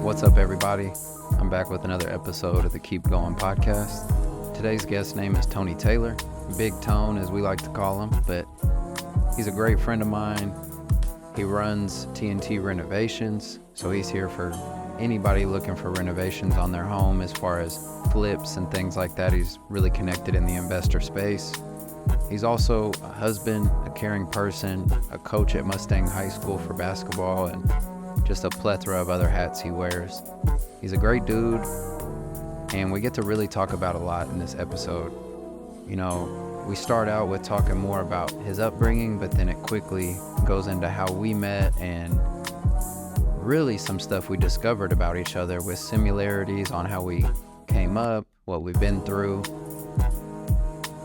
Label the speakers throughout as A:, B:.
A: What's up, everybody? I'm back with another episode of the Keep Going podcast. Today's guest name is Tony Taylor, Big Tone as we like to call him, but he's a great friend of mine. He runs TNT Renovations, so he's here for anybody looking for renovations on their home as far as flips and things like that. He's really connected in the investor space. He's also a husband, a caring person, a coach at Mustang High School for basketball, and just a plethora of other hats he wears. He's a great dude, and we get to really talk about a lot in this episode. You know, we start out with talking more about his upbringing, but then it quickly goes into how we met and really some stuff we discovered about each other with similarities on how we came up, what we've been through,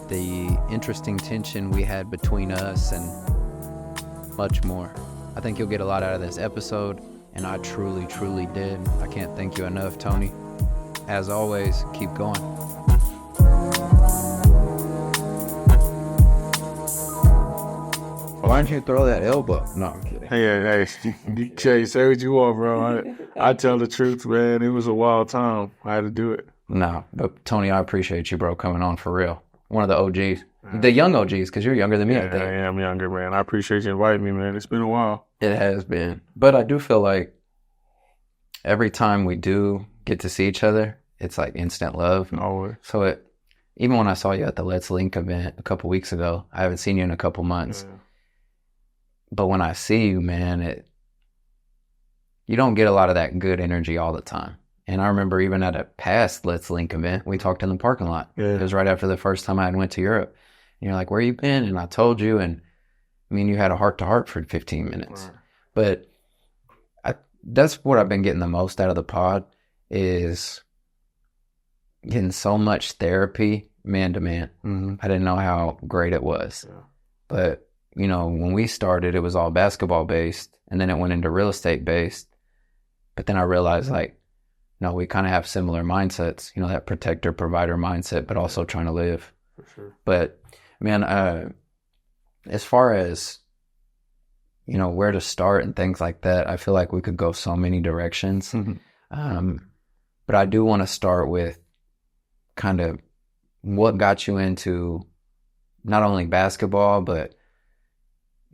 A: the interesting tension we had between us, and much more. I think you'll get a lot out of this episode, and I truly, truly did. I can't thank you enough, Tony. As always, keep going. Why don't you throw that elbow? No, I'm kidding.
B: Hey, Jay, say what you want, bro. I tell the truth, man. It was a wild time. I had to do it.
A: No, but Tony, I appreciate you, bro, coming on for real. One of the OGs. The young OGs, because you're younger than me, I think.
B: I am younger, man. I appreciate you inviting me, man. It's been a while.
A: It has been. But I do feel like every time we do get to see each other, it's like instant love.
B: Always.
A: So even when I saw you at the Let's Link event a couple weeks ago, I haven't seen you in a couple months. Yeah. But when I see you, man, you don't get a lot of that good energy all the time. And I remember even at a past Let's Link event, we talked in the parking lot. Yeah. It was right after the first time I went to Europe. And you're like, where you been? And I told you, and I mean, you had a heart-to-heart for 15 minutes. Right. But that's what I've been getting the most out of the pod, is getting so much therapy man-to-man. Mm-hmm. I didn't know how great it was. Yeah. But, you know, when we started, it was all basketball-based, and then it went into real estate-based. But then I realized, like, no, we kind of have similar mindsets, you know, that protector, provider mindset, but also trying to live. For sure. But, man, as far as, you know, where to start and things like that, I feel like we could go so many directions. Mm-hmm. But I do want to start with kind of what got you into not only basketball, but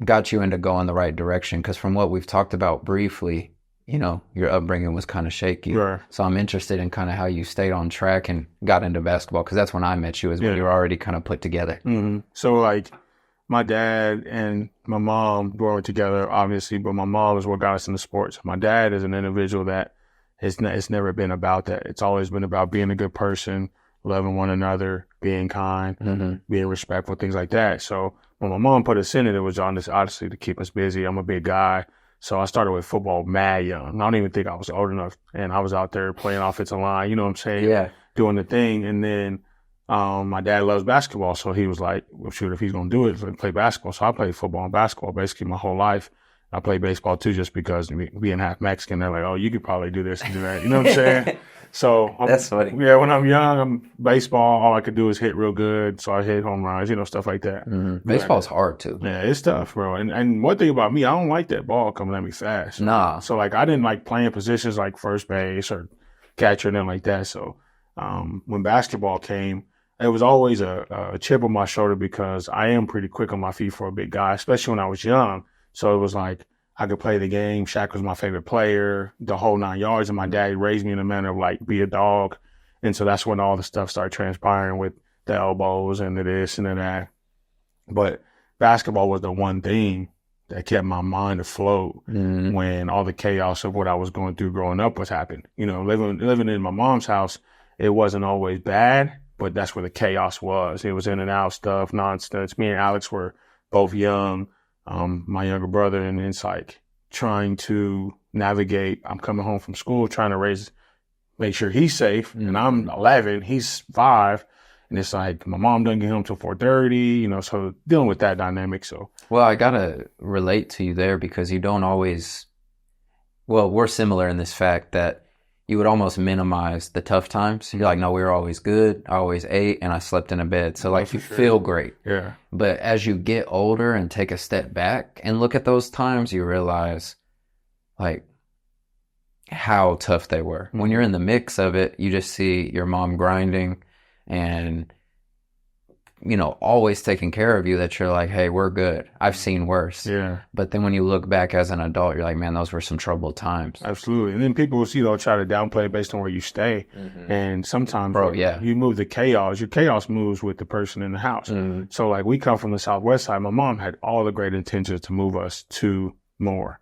A: got you into going the right direction. Because from what we've talked about briefly, you know, your upbringing was kind of shaky. Sure. So I'm interested in kind of how you stayed on track and got into basketball, because that's when I met you, is when you were already kind of put together.
B: Mm-hmm. So, like, my dad and my mom growing together, obviously, but my mom is what got us into sports. My dad is an individual that it's never been about that. It's always been about being a good person, loving one another, being kind, mm-hmm. being respectful, things like that. So when my mom put us in it, it was honestly to keep us busy. I'm a big guy. So I started with football mad young. I don't even think I was old enough. And I was out there playing offensive line, you know what I'm saying? Yeah. Doing the thing. And then my dad loves basketball. So he was like, well, shoot, if he's going to do it, play basketball. So I played football and basketball basically my whole life. I played baseball too, just because being half Mexican, they're like, oh, you could probably do this and do that. You know what I'm saying? So
A: that's funny.
B: Yeah, when I'm young, I'm baseball. All I could do is hit real good. So I hit home runs, you know, stuff like that.
A: Mm-hmm. Baseball's hard too.
B: Yeah, it's tough, bro. And one thing about me, I don't like that ball coming at me fast.
A: Nah.
B: So like I didn't like playing positions like first base or catcher and then like that. So when basketball came, it was always a chip on my shoulder, because I am pretty quick on my feet for a big guy, especially when I was young. So it was like I could play the game. Shaq was my favorite player, the whole 9 yards. And my dad raised me in a manner of like, be a dog. And so that's when all the stuff started transpiring with the elbows and the this and the that. But basketball was the one thing that kept my mind afloat when all the chaos of what I was going through growing up was happening. You know, living in my mom's house, it wasn't always bad, but that's where the chaos was. It was in and out stuff, nonsense. Me and Alex were both young. My younger brother, and it's like trying to navigate. I'm coming home from school, trying to make sure he's safe. And I'm 11, he's 5. And it's like my mom doesn't get home till 4:30, you know, so dealing with that dynamic. So,
A: well, I got to relate to you there, because you don't always, well, we're similar in this fact that you would almost minimize the tough times. You're like, no, we were always good. I always ate and I slept in a bed. So like you feel great.
B: Yeah.
A: But as you get older and take a step back and look at those times, you realize like how tough they were. When you're in the mix of it, you just see your mom grinding and, you know, always taking care of you, that you're like, hey, we're good. I've seen worse.
B: Yeah.
A: But then when you look back as an adult, you're like, man, those were some troubled times.
B: Absolutely. And then people will see, they'll try to downplay it based on where you stay. And sometimes you move the chaos. Your chaos moves with the person in the house. So like we come from the Southwest side. My mom had all the great intentions to move us to Moore.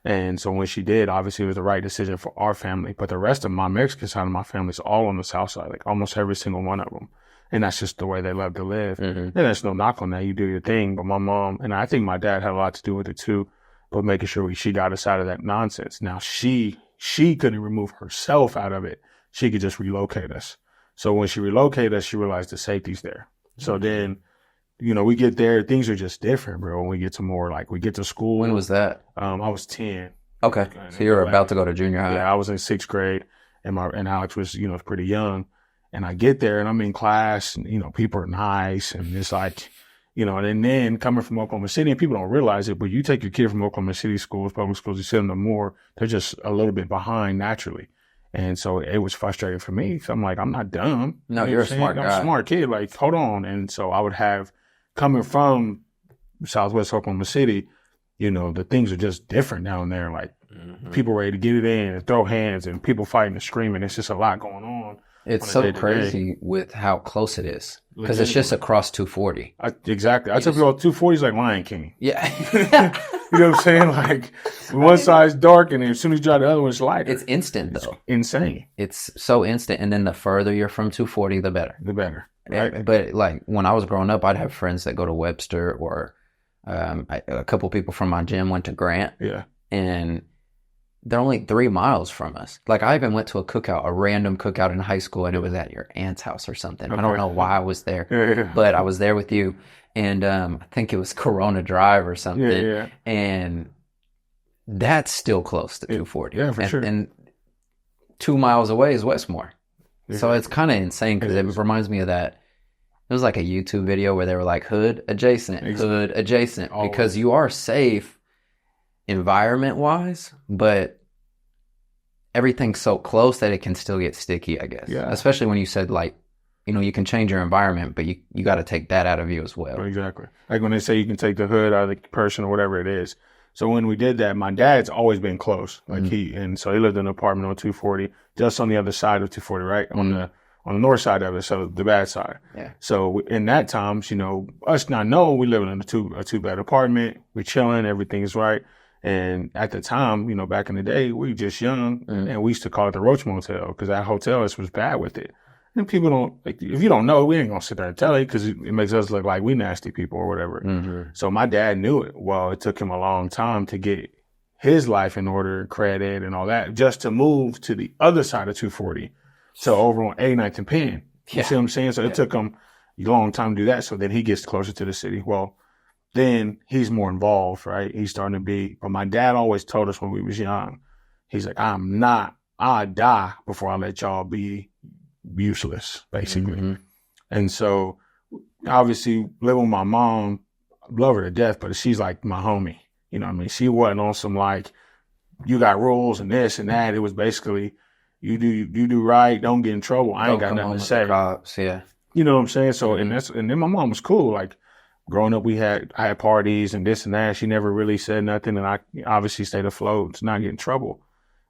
B: And so when she did, obviously it was the right decision for our family. But the rest of my Mexican side of my family is all on the South side, like almost every single one of them. And that's just the way they love to live. And there's no knock on that. You do your thing. But my mom, and I think my dad had a lot to do with it too, but making sure she got us out of that nonsense. Now she couldn't remove herself out of it. She could just relocate us. So when she relocated us, she realized the safety's there. So then, you know, we get there, things are just different, bro. When we get to more, like we get to school.
A: When was that?
B: I was 10.
A: Okay. So you were about to go to junior high.
B: Yeah, I was in 6th grade and Alex was, you know, pretty young. And I get there and I'm in class and, you know, people are nice and it's like, you know, and then coming from Oklahoma City, and people don't realize it, but you take your kid from Oklahoma City schools, public schools, you send them to Moore, they're just a little bit behind naturally. And so it was frustrating for me. So I'm like, I'm not dumb.
A: No, you're a smart guy.
B: I'm a smart kid. Like, hold on. And so I would have, coming from Southwest Oklahoma City, you know, the things are just different down there. Like people ready to get it in and throw hands and people fighting and screaming. It's just a lot going on.
A: It's so crazy with how close it is because it's just across 240.
B: Exactly. I tell people 240 is like Lion King.
A: Yeah.
B: You know what I'm saying? Like one side's dark and as soon as you drive the other one, it's lighter.
A: It's instant though.
B: It's insane.
A: It's so instant. And then the further you're from 240, the better.
B: The better. Right?
A: But like when I was growing up, I'd have friends that go to Webster or a couple people from my gym went to Grant.
B: Yeah.
A: And they're only 3 miles from us. Like I even went to a random cookout in high school, and it was at your aunt's house or something. Okay. I don't know why I was there, but I was there with you. And I think it was Corona Drive or something.
B: Yeah.
A: And that's still close to 240.
B: Yeah, for sure.
A: And 2 miles away is Westmore. Yeah. So it's kind of insane because it reminds me of that. It was like a YouTube video where they were like hood adjacent, always. Because you are safe environment wise, but everything's so close that it can still get sticky, I guess.
B: Yeah.
A: Especially when you said like, you know, you can change your environment, but you got to take that out of you as well.
B: Exactly. Like when they say you can take the hood out of the person or whatever it is. So when we did that, my dad's always been close. Like so he lived in an apartment on 240, just on the other side of 240, right? On the north side of it, so the bad side.
A: Yeah.
B: So in that times, you know, us not knowing, we living in a two-bed apartment, we chilling, everything's right. And at the time, you know, back in the day, we were just young, and we used to call it the Roach Motel because that hotel was bad with it. And people don't, like, if you don't know, we ain't gonna sit there and tell you because it makes us look like we nasty people or whatever. So my dad knew it. Well, it took him a long time to get his life in order, credit and all that, just to move to the other side of 240. So over on 89th and Penn. You see what I'm saying? So it took him a long time to do that. So then he gets closer to the city. Well, then he's more involved, right? He's starting to be, but my dad always told us when we was young, he's like, I die before I let y'all be useless, basically. And so obviously living with my mom, love her to death, but she's like my homie. You know what I mean? She wasn't on some like, you got rules and this and that. It was basically, you do right, don't get in trouble. I ain't got nothing to say.
A: Cops, yeah.
B: You know what I'm saying? So, and then my mom was cool. Like, growing up, I had parties and this and that. She never really said nothing, and I obviously stayed afloat to not get in trouble.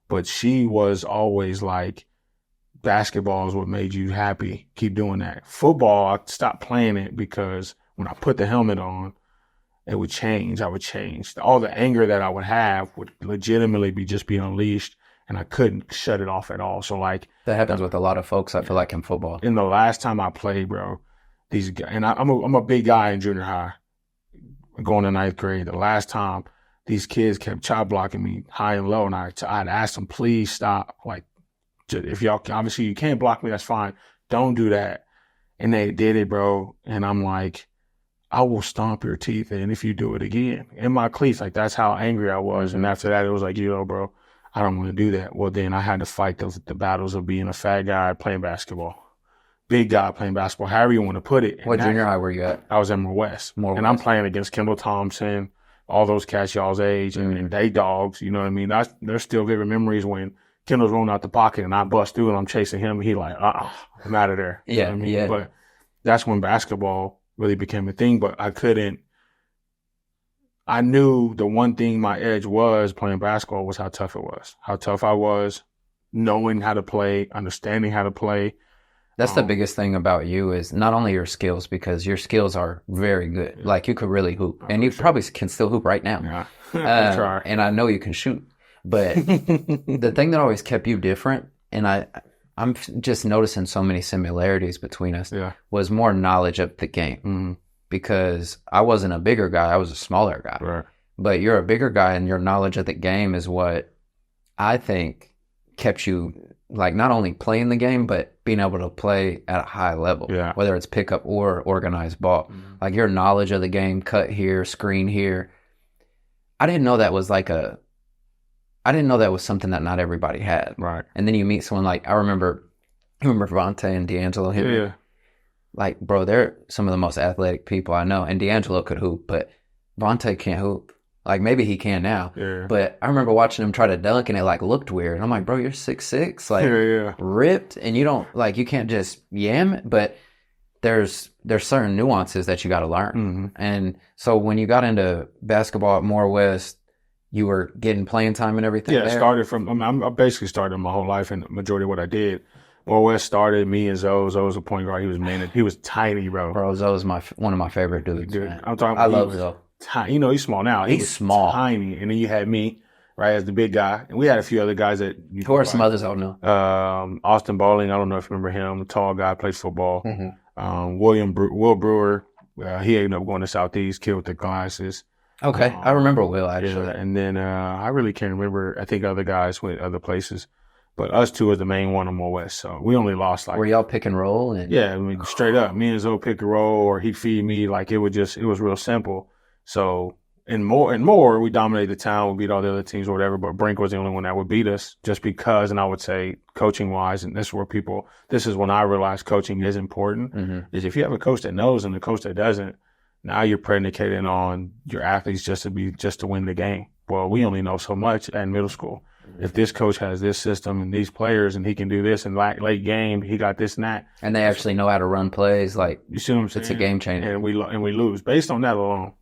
B: But she was always like, basketball is what made you happy. Keep doing that. Football, I stopped playing it because when I put the helmet on, it would change. I would change. All the anger that I would have would legitimately be unleashed, and I couldn't shut it off at all. So like
A: that happens with a lot of folks, I feel like, in football.
B: And the last time I played, bro, these guys, and I'm a big guy in junior high, going to 9th grade. The last time these kids kept chop blocking me high and low, and I'd ask them, please stop. Like, if y'all, obviously you can't block me, that's fine. Don't do that. And they did it, bro. And I'm like, I will stomp your teeth in if you do it again. In my cleats, like that's how angry I was. And after that, it was like, bro, I don't want to do that. Well, then I had to fight the battles of being a fat guy playing basketball. Big guy playing basketball, however you want to put it.
A: What junior high were you at?
B: I was at Moore West. I'm playing against Kendall Thompson, all those cats y'all's age, and they dogs, you know what I mean? There's still vivid memories when Kendall's rolling out the pocket and I bust through and I'm chasing him. And he like, I'm out of there. You know what I mean?
A: Yeah.
B: But that's when basketball really became a thing. But I knew the one thing my edge was playing basketball was how tough it was. How tough I was, knowing how to play, understanding how to play.
A: That's the biggest thing about you is not only your skills, because your skills are very good. Yeah. Like you could really hoop, and you probably can still hoop right now. Yeah. And I know you can shoot. But the thing that always kept you different, and I'm just noticing so many similarities between us, was more knowledge of the game. Mm-hmm. Because I wasn't a bigger guy, I was a smaller guy. Right. But you're a bigger guy, and your knowledge of the game is what I think kept you, like, not only playing the game, but being able to play at a high level, whether it's pickup or organized ball. Mm-hmm. Like your knowledge of the game, cut here, screen here. I didn't know that was something that not everybody had. Right. And then you meet someone like, you remember Vontae and D'Angelo hit me? Yeah. Like, bro, they're some of the most athletic people I know. And D'Angelo could hoop, but Vontae can't hoop. Like, maybe he can now. Yeah. But I remember watching him try to dunk, and it, like, looked weird. And I'm like, bro, you're 6'6", like, ripped. And you don't, like, you can't just yam it. But there's certain nuances that you got to learn. Mm-hmm. And so when you got into basketball at Moore West, you were getting playing time and everything. Yeah,
B: I basically started my whole life, and the majority of what I did. Moore West started me and Zoe. Zoe was a point guard. He was tiny, bro.
A: Bro, Zoe was one of my favorite dudes. Dude,
B: I'm talking. I love Zoe. Tiny, he's small now.
A: He's small,
B: tiny, and then you had me, right, as the big guy, and we had a few other guys that.
A: Who are some others I don't know?
B: Austin Bowling. I don't know if you remember him. Tall guy, plays football. Mm-hmm. Will Brewer. He ended up going to Southeast. Kid with the glasses.
A: Okay, I remember Will actually.
B: Yeah, and then I really can't remember. I think other guys went other places. But us two was the main one on Moore West, so we only lost like.
A: Were y'all pick and roll?
B: Yeah, I mean, straight up, me and Zoe pick and roll, or he'd feed me. Like it was real simple. So in Moore, we dominated the town, we beat all the other teams or whatever. But Brink was the only one that would beat us, just because. And I would say, coaching wise, and this is when I realized coaching is important. Mm-hmm. Is if you have a coach that knows and a coach that doesn't, now you're predicating on your athletes just to win the game. Well, we only know so much at middle school. If this coach has this system and these players and he can do this in late game, he got this and that.
A: And they actually know how to run plays. Like,
B: you see what I'm saying?
A: It's a game changer.
B: And we lose based on that alone.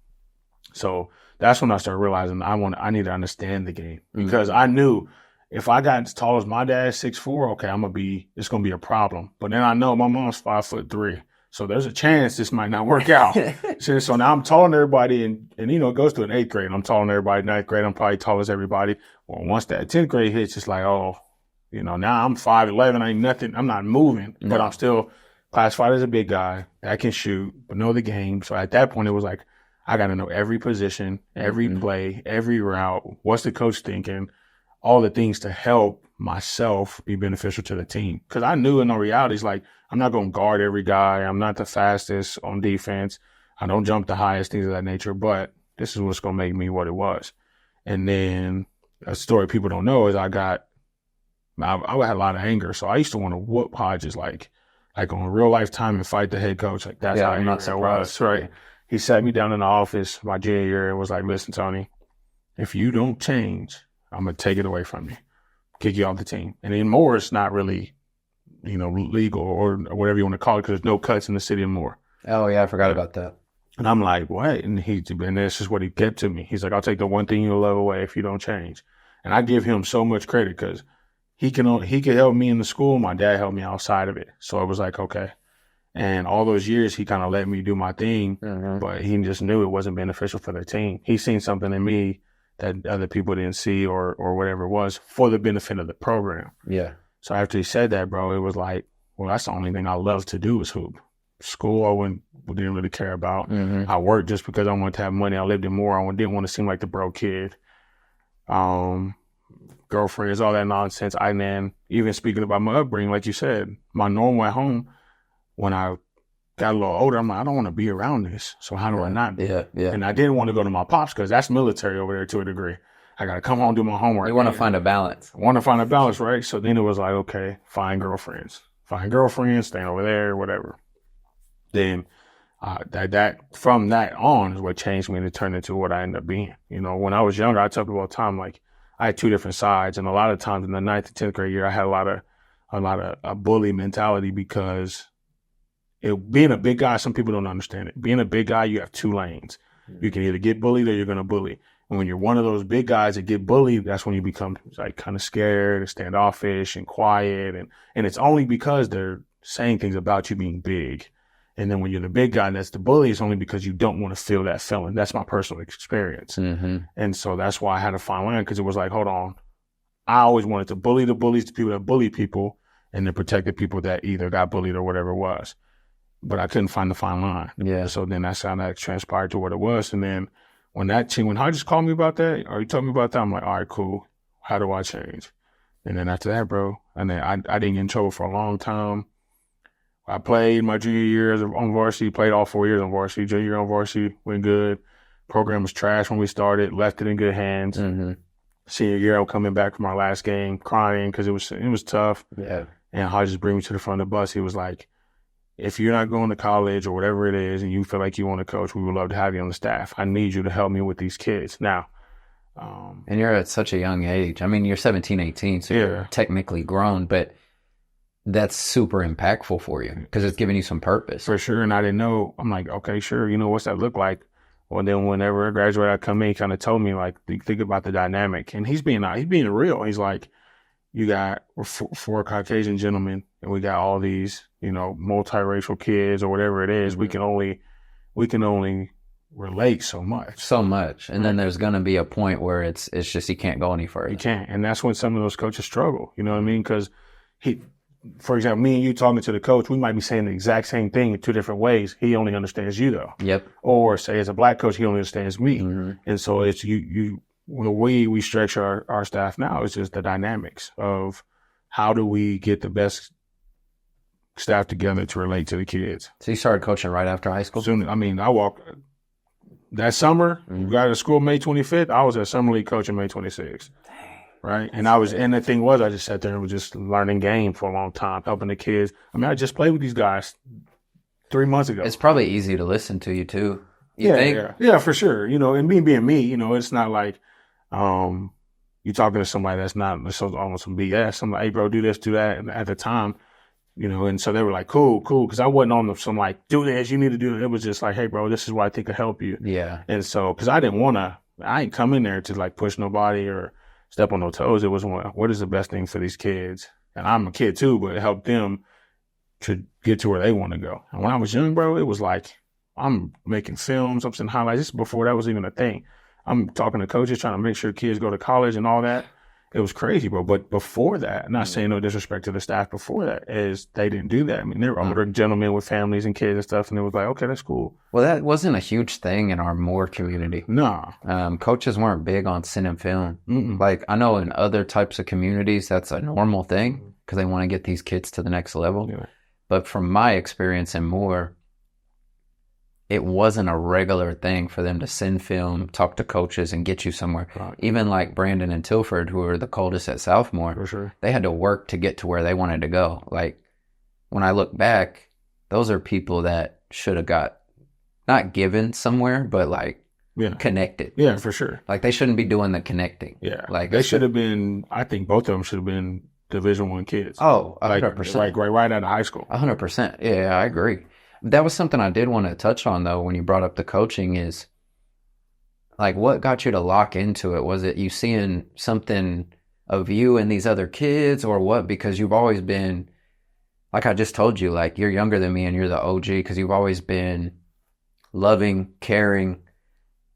B: So that's when I started realizing I need to understand the game, because I knew if I got as tall as my dad, 6'4", okay, it's going to be a problem. But then I know my mom's 5'3". So there's a chance this might not work out. So now I'm taller than everybody, and it goes to an 8th grade. I'm taller than everybody. 9th grade, I'm probably tall as everybody. Well, once that 10th grade hits, it's like, now I'm 5'11". I ain't nothing. I'm not moving, but I'm still classified as a big guy that can shoot, but know the game. So at that point, it was like, I got to know every position, every play, every route. What's the coach thinking? All the things to help myself be beneficial to the team. Because I knew in all realities, like, I'm not going to guard every guy. I'm not the fastest on defense. I don't jump the highest, things of that nature. But this is what's going to make me what it was. And then a story people don't know is I had a lot of anger. So I used to want to whoop Hodges like on real life time and fight the head coach. Like, that's how
A: I'm not surprised.
B: Right. He sat me down in the office my junior year and was like, listen, Tony, if you don't change, I'm going to take it away from you, kick you off the team. And in Moore, it's not really, legal or whatever you want to call it, because there's no cuts in the city of Moore.
A: Oh, yeah, I forgot about that.
B: And I'm like, what? And this is what he kept to me. He's like, I'll take the one thing you'll love away if you don't change. And I give him so much credit, because he could help me in the school. My dad helped me outside of it. So it was like, okay. And all those years, he kind of let me do my thing, but he just knew it wasn't beneficial for the team. He seen something in me that other people didn't see or whatever it was, for the benefit of the program. Yeah. So after he said that, bro, it was like, well, that's the only thing I love to do is hoop. School, I didn't really care about. Mm-hmm. I worked just because I wanted to have money. I lived in Moore. I didn't want to seem like the broke kid. Girlfriends, all that nonsense. Even speaking about my upbringing, like you said, my normal at home, when I got a little older, I'm like, I don't want to be around this. So how do I not be? Yeah. And I didn't want to go to my pops, because that's military over there to a degree. I got to come home, do my homework.
A: You want to find a balance.
B: I want to find a balance, right? So then it was like, okay, find girlfriends, staying over there, whatever. Then that from that on is what changed me to turn into what I ended up being. When I was younger, I tell people all the time, like, I had two different sides. And a lot of times in the 9th and 10th grade year, I had a lot of a bully mentality because being a big guy, some people don't understand it. Being a big guy, you have two lanes. You can either get bullied or you're going to bully. And when you're one of those big guys that get bullied, that's when you become like kind of scared and standoffish and quiet. And it's only because they're saying things about you being big. And then when you're the big guy that's the bully, it's only because you don't want to feel that feeling. That's my personal experience.
A: Mm-hmm.
B: And so that's why I had to find line, because it was like, hold on. I always wanted to bully the bullies, the people that bully people, and then protect the people that either got bullied or whatever it was. But I couldn't find the fine line.
A: Yeah.
B: So then that's how that transpired to what it was. And then when Hodges called me about that, or he told me about that, I'm like, all right, cool. How do I change? And then after that, bro, and then I didn't get in trouble for a long time. I played my junior year on varsity, played all 4 years on varsity. Junior year on varsity went good. Program was trash when we started, left it in good hands.
A: Mm-hmm.
B: Senior year, I'm coming back from our last game, crying because it was tough.
A: Yeah.
B: And Hodges bring me to the front of the bus. He was like, if you're not going to college or whatever it is and you feel like you want to coach, we would love to have you on the staff. I need you to help me with these kids. Now,
A: and you're at such a young age. I mean, you're 17, 18, so you're technically grown, but that's super impactful for you because it's giving you some purpose.
B: For sure. And I didn't know. I'm like, okay, sure. You know, what's that look like? Well, then whenever I graduated, I come in, he kind of told me, like, think about the dynamic. And he's being real. He's like, you got four Caucasian gentlemen and we got all these, you know, multiracial kids or whatever it is.
A: Mm-hmm.
B: We can only relate so much.
A: And then there's going to be a point where it's just, he can't go any further.
B: He can't. And that's when some of those coaches struggle. You know what I mean? Because for example, me and you talking to the coach, we might be saying the exact same thing in two different ways. He only understands you though.
A: Yep.
B: Or say as a black coach, he only understands me.
A: Mm-hmm.
B: And so it's the way we structure our staff now is just the dynamics of how do we get the best staff together to relate to the kids.
A: So you started coaching right after high school?
B: I walked that summer, we got to school May 25th. I was at Summer League coaching May 26th. Right. And the thing was, I just sat there and was just learning game for a long time, helping the kids. I mean, I just played with these guys 3 months ago.
A: It's probably easy to listen to you too. You think?
B: Yeah, for sure. You know, and me being me, you know, it's not like, you talking to somebody that's not almost some BS. I'm like, hey bro, do this, do that. And at the time, you know, and so they were like, cool. Cause I wasn't on some like, do this, you need to do it. It was just like, hey bro, this is what I think will help you.
A: Yeah.
B: And so, cause I ain't come in there to like push nobody or step on no toes. It was what is the best thing for these kids? And I'm a kid too, but it helped them to get to where they want to go. And when I was young, bro, it was like, I'm making films, I'm seeing highlights. This is before that was even a thing. I'm talking to coaches, trying to make sure kids go to college and all that. It was crazy, bro. But before that, not saying no disrespect to the staff before that, is they didn't do that. I mean, they were older gentlemen with families and kids and stuff, and it was like, okay, that's cool.
A: Well, that wasn't a huge thing in our Moore community.
B: No.
A: Coaches weren't big on sending film.
B: Mm-mm.
A: Like, I know in other types of communities, that's a normal thing because they want to get these kids to the next level.
B: Yeah.
A: But from my experience in Moore, it wasn't a regular thing for them to send film, talk to coaches, and get you somewhere.
B: Right.
A: Even like Brandon and Tilford, who were the coldest at Southmore,
B: For sure.
A: they had to work to get to where they wanted to go. Like, when I look back, those are people that should have got, not given somewhere, but like connected.
B: Yeah, for sure.
A: Like, they shouldn't be doing the connecting.
B: Yeah.
A: Like,
B: they should have been, I think both of them should have been Division I kids.
A: Oh, 100%.
B: Like right out of high school.
A: 100%. Yeah, I agree. That was something I did want to touch on, though, when you brought up the coaching is, like, what got you to lock into it? Was it you seeing something of you and these other kids or what? Because you've always been, like I just told you, like, you're younger than me and you're the OG because you've always been loving, caring.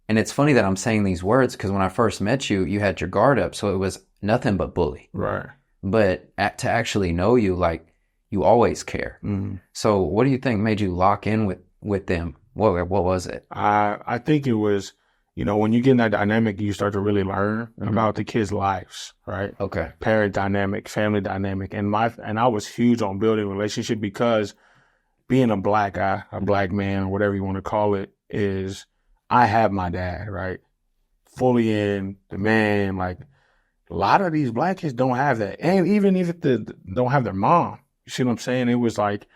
A: And it's funny that I'm saying these words because when I first met you, you had your guard up. So it was nothing but bully.
B: Right.
A: But to actually know you, like, you always care.
B: Mm-hmm.
A: So what do you think made you lock in with them? What was it?
B: I think it was, you know, when you get in that dynamic, you start to really learn about the kids' lives, right?
A: Okay.
B: Parent dynamic, family dynamic. And I was huge on building relationship because being a black guy, a black man, or whatever you want to call it, is I have my dad, right? Fully in, the man, like a lot of these black kids don't have that. And even if they don't have their mom. You see what I'm saying? It was like,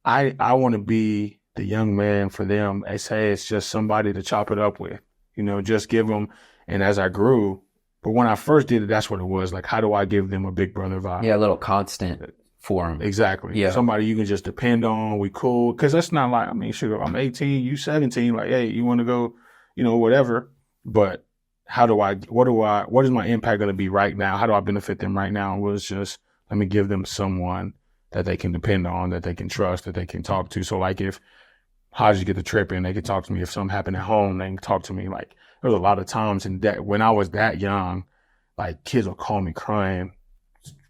B: I want to be the young man for them. They say it's just somebody to chop it up with, you know, just give them. And as I grew, But when I first did it, that's what it was. Like, how do I give them a big brother vibe?
A: Yeah, a little constant for them.
B: Exactly.
A: Yeah.
B: Somebody you can just depend on. We cool. Because that's not like, I mean, sure, I'm 18, you 17. Like, hey, you want to go, whatever. But what is my impact going to be right now? How do I benefit them right now? Was just, let me give them someone that they can depend on, that they can trust, that they can talk to. So like how did you get the trip in? They can talk to me. If something happened at home, they can talk to me. Like there was a lot of times when I was that young, like kids would call me crying,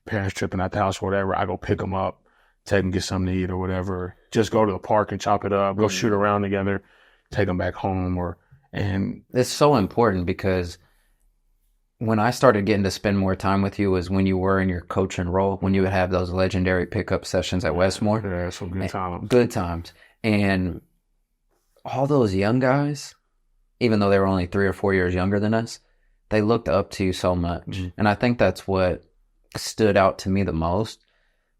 B: parents tripping at the house or whatever. I go pick them up, take them, get something to eat or whatever. Just go to the park and chop it up, go shoot around together, take them back home and
A: it's so important because when I started getting to spend more time with you was when you were in your coaching role, when you would have those legendary pickup sessions at Westmore.
B: Yeah, some good times.
A: Good times. And all those young guys, even though they were only 3 or 4 years younger than us, they looked up to you so much. Mm-hmm. And I think that's what stood out to me the most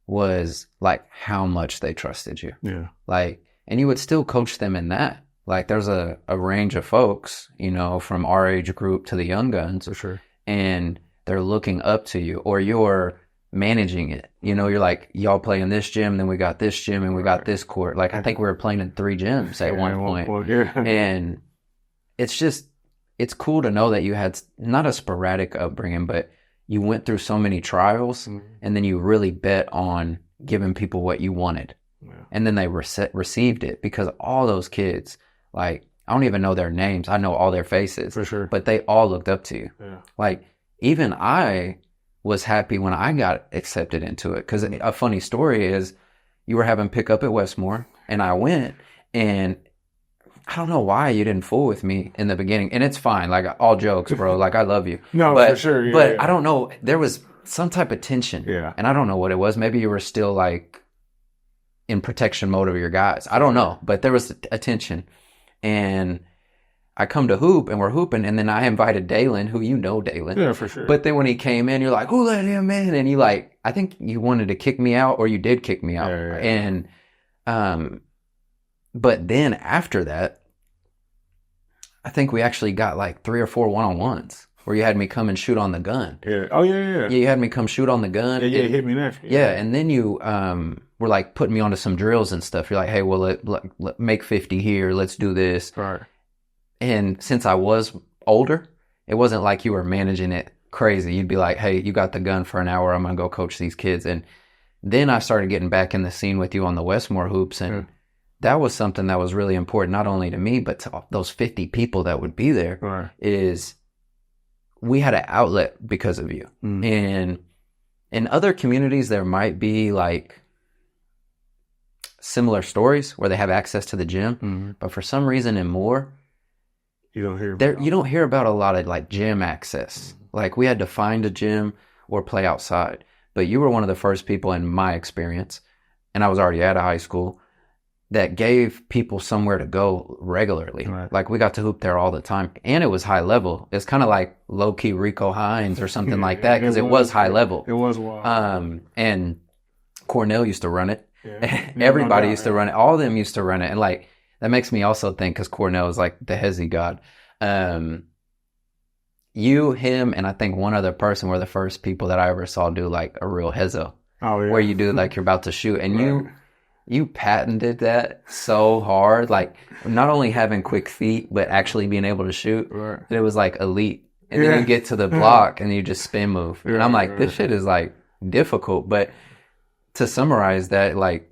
A: was like how much they trusted you.
B: Yeah.
A: Like, and you would still coach them in that. Like there's a range of folks, from our age group to the young guns.
B: For sure.
A: And they're looking up to you or you're managing it. You're like, y'all play in this gym, then we got this gym and we got this court. Like I think we were playing in 3 gyms at one point.
B: Yeah.
A: And it's cool to know that you had not a sporadic upbringing, but you went through so many trials and then you really bet on giving people what you wanted. Yeah. And then they received it because all those kids, like, I don't even know their names. I know all their faces.
B: For sure.
A: But they all looked up to you.
B: Yeah.
A: Like, even I was happy when I got accepted into it. Because a funny story is you were having pickup at Westmore, and I went, and I don't know why you didn't fool with me in the beginning. And it's fine. Like, all jokes, bro. Like, I love you.
B: No, for sure. Yeah,
A: but I don't know. There was some type of tension.
B: Yeah.
A: And I don't know what it was. Maybe you were still, like, in protection mode of your guys. I don't know. But there was a tension. And I come to hoop and we're hooping, and then I invited Dalen, who Dalen.
B: Yeah, for sure.
A: But then when he came in, you're like, who let him in? And I think you wanted to kick me out, or you did kick me out.
B: Yeah.
A: And but then after that, I think we actually got like 3 or 4 one-on-ones where you had me come and shoot on the gun.
B: Yeah. Oh, yeah.
A: Yeah, you had me come shoot on the gun.
B: Yeah, it hit me there.
A: Yeah, and then you were like putting me onto some drills and stuff. You're like, hey, well, let make 50 here. Let's do this.
B: Right.
A: And since I was older, it wasn't like you were managing it crazy. You'd be like, hey, you got the gun for an hour. I'm going to go coach these kids. And then I started getting back in the scene with you on the Westmore hoops. And that was something that was really important, not only to me, but to those 50 people that would be there.
B: Right.
A: Is we had an outlet because of you. And in other communities, there might be like similar stories where they have access to the gym. But for some reason in Moore, you don't hear about a lot of like gym access. Like we had to find a gym or play outside. But you were one of the first people in my experience, and I was already out of high school, that gave people somewhere to go regularly. Right. Like we got to hoop there all the time, and it was high level. It's kind of like low key Rico Hines or something like that, because it was high level.
B: It was wild.
A: And Cornell used to run it. Yeah. Everybody used to run it. All of them used to run it, and like that makes me also think, because Cornell is like the Hezi god. You, him, and I think one other person were the first people that I ever saw do like a real Hezo.
B: Oh yeah.
A: Where you do like you're about to shoot, and you patented that so hard. Like not only having quick feet, but actually being able to shoot.
B: Right.
A: It was like elite. And then you get to the block and you just spin move. And I'm like, this shit is like difficult. But to summarize that, like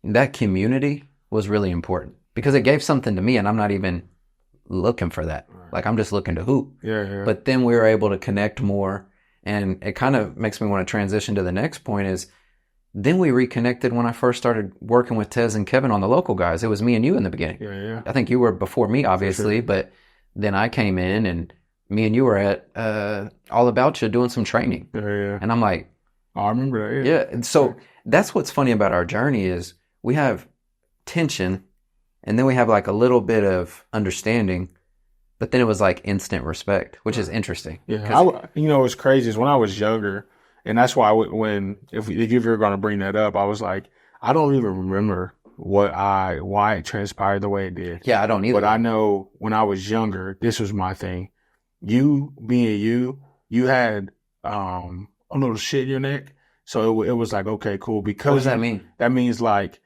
A: that community was really important because it gave something to me, and I'm not even looking for that. Right. Like I'm just looking to hoop.
B: Yeah.
A: But then we were able to connect more, and it kind of makes me want to transition to the next point is then we reconnected when I first started working with Tez and Kevin on the local guys. It was me and you in the beginning.
B: Yeah.
A: I think you were before me, obviously, but then I came in and me and you were at All About You doing some training.
B: Yeah.
A: And I'm like,
B: oh, I remember that.
A: Yeah. And so that's what's funny about our journey is we have tension, and then we have like a little bit of understanding, but then it was like instant respect, which is interesting.
B: Yeah. What's crazy is when I was younger, and that's why if you were going to bring that up, I was like, I don't even remember why it transpired the way it did.
A: Yeah, I don't either.
B: But I know when I was younger, this was my thing. You being you, you had a little shit in your neck. So it was like, okay, cool. Because
A: what does that mean?
B: That means like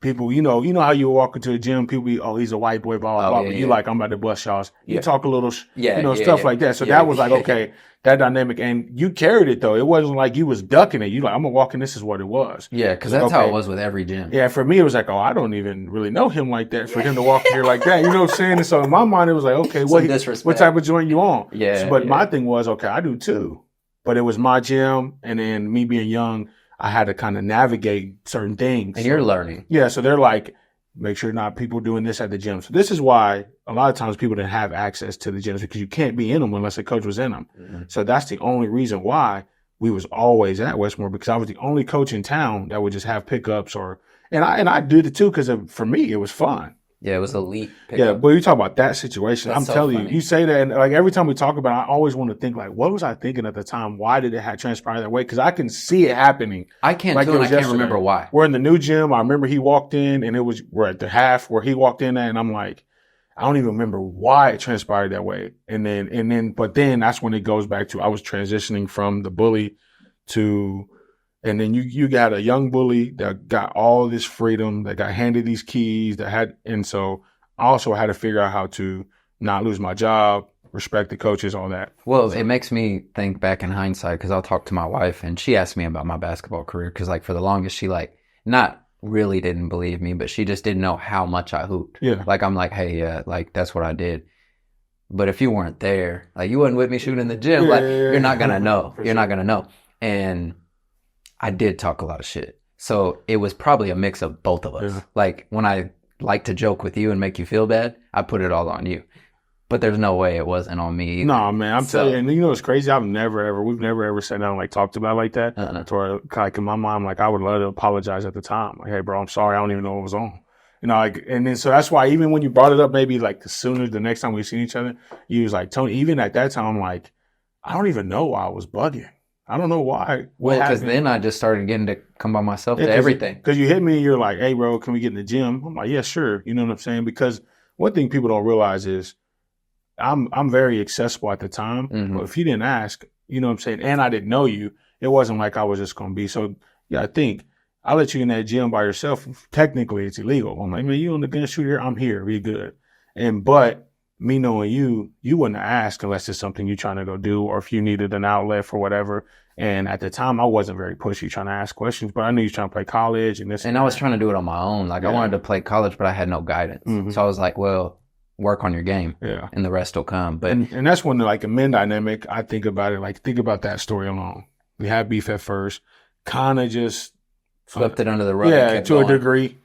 B: people, you know how you walk into the gym, people be, oh, he's a white boy, blah, blah, blah. But you like, I'm about to bust y'all's. You talk a little, stuff like that. So that was like, okay, that dynamic. And you carried it though. It wasn't like you was ducking it. You like, I'm going to walk in, this is what it was.
A: Yeah, because that's how it was with every gym.
B: Yeah, for me, it was like, oh, I don't even really know him like that for him to walk in here like that. You know what I'm saying? And so in my mind, it was like, okay, what type of joint you on?
A: Yeah.
B: But my thing was, okay, I do too. But it was my gym. And then me being young, I had to kind of navigate certain things.
A: And you're learning.
B: Yeah. So they're like, make sure not people doing this at the gym. So this is why a lot of times people didn't have access to the gyms, because you can't be in them unless a coach was in them. Mm-hmm. So that's the only reason why we was always at Westmore, because I was the only coach in town that would just have pickups and I did it too, because for me, it was fun.
A: Yeah, it was elite pickup.
B: Yeah, but you talk about that situation. That's I'm telling you, you say that, and like every time we talk about it, I always want to think like, what was I thinking at the time? Why did it have transpired that way? Because I can see it happening.
A: I can too, and I can't remember why.
B: We're in the new gym. I remember he walked in, and we're at the half where he walked in at, and I'm like, I don't even remember why it transpired that way. But then that's when it goes back to I was transitioning from the bully to. And then you got a young bully that got all this freedom, that got handed these keys, and so I also had to figure out how to not lose my job, respect the coaches, all that.
A: Well, it makes me think back in hindsight, because I'll talk to my wife and she asked me about my basketball career, because like for the longest she like not really didn't believe me, but she just didn't know how much I hooped.
B: Yeah.
A: Like I'm like, hey, yeah, like that's what I did. But if you weren't there, like you wasn't with me shooting in the gym, you're not gonna know. You're not gonna know. And I did talk a lot of shit. So it was probably a mix of both of us. Yeah. Like when I like to joke with you and make you feel bad, I put it all on you. But there's no way it wasn't on me either.
B: No, man, I'm telling you, and you know what's crazy? We've never ever sat down and like talked about it like that. To where, like in my mind, like I would love to apologize at the time. Like, hey bro, I'm sorry, I don't even know what was on. You know, like, and then so that's why even when you brought it up, maybe like the next time we seen each other, you was like, Tony, even at that time, I'm like, I don't even know why I was bugging. I don't know why.
A: Well, because then I just started getting to come by myself to everything.
B: Because you hit me and you're like, hey, bro, can we get in the gym? I'm like, yeah, sure. You know what I'm saying? Because one thing people don't realize is I'm very accessible at the time. Mm-hmm. But if you didn't ask, you know what I'm saying, and I didn't know you, it wasn't like I was just going to be. So, yeah, I think I let you in that gym by yourself. Technically, it's illegal. I'm like, man, you on the gun shooter? I'm here. Be good. But me knowing you wouldn't ask unless it's something you're trying to go do, or if you needed an outlet for whatever. And at the time, I wasn't very pushy trying to ask questions, but I knew you were trying to play college and this.
A: And I was trying to do it on my own. Like I wanted to play college, but I had no guidance. Mm-hmm. So I was like, well, work on your game, and the rest will come. But
B: and that's when like a men dynamic, I think about it. Like think about that story alone. We had beef at first, kind of just
A: swept it under the rug.
B: Yeah, to a degree.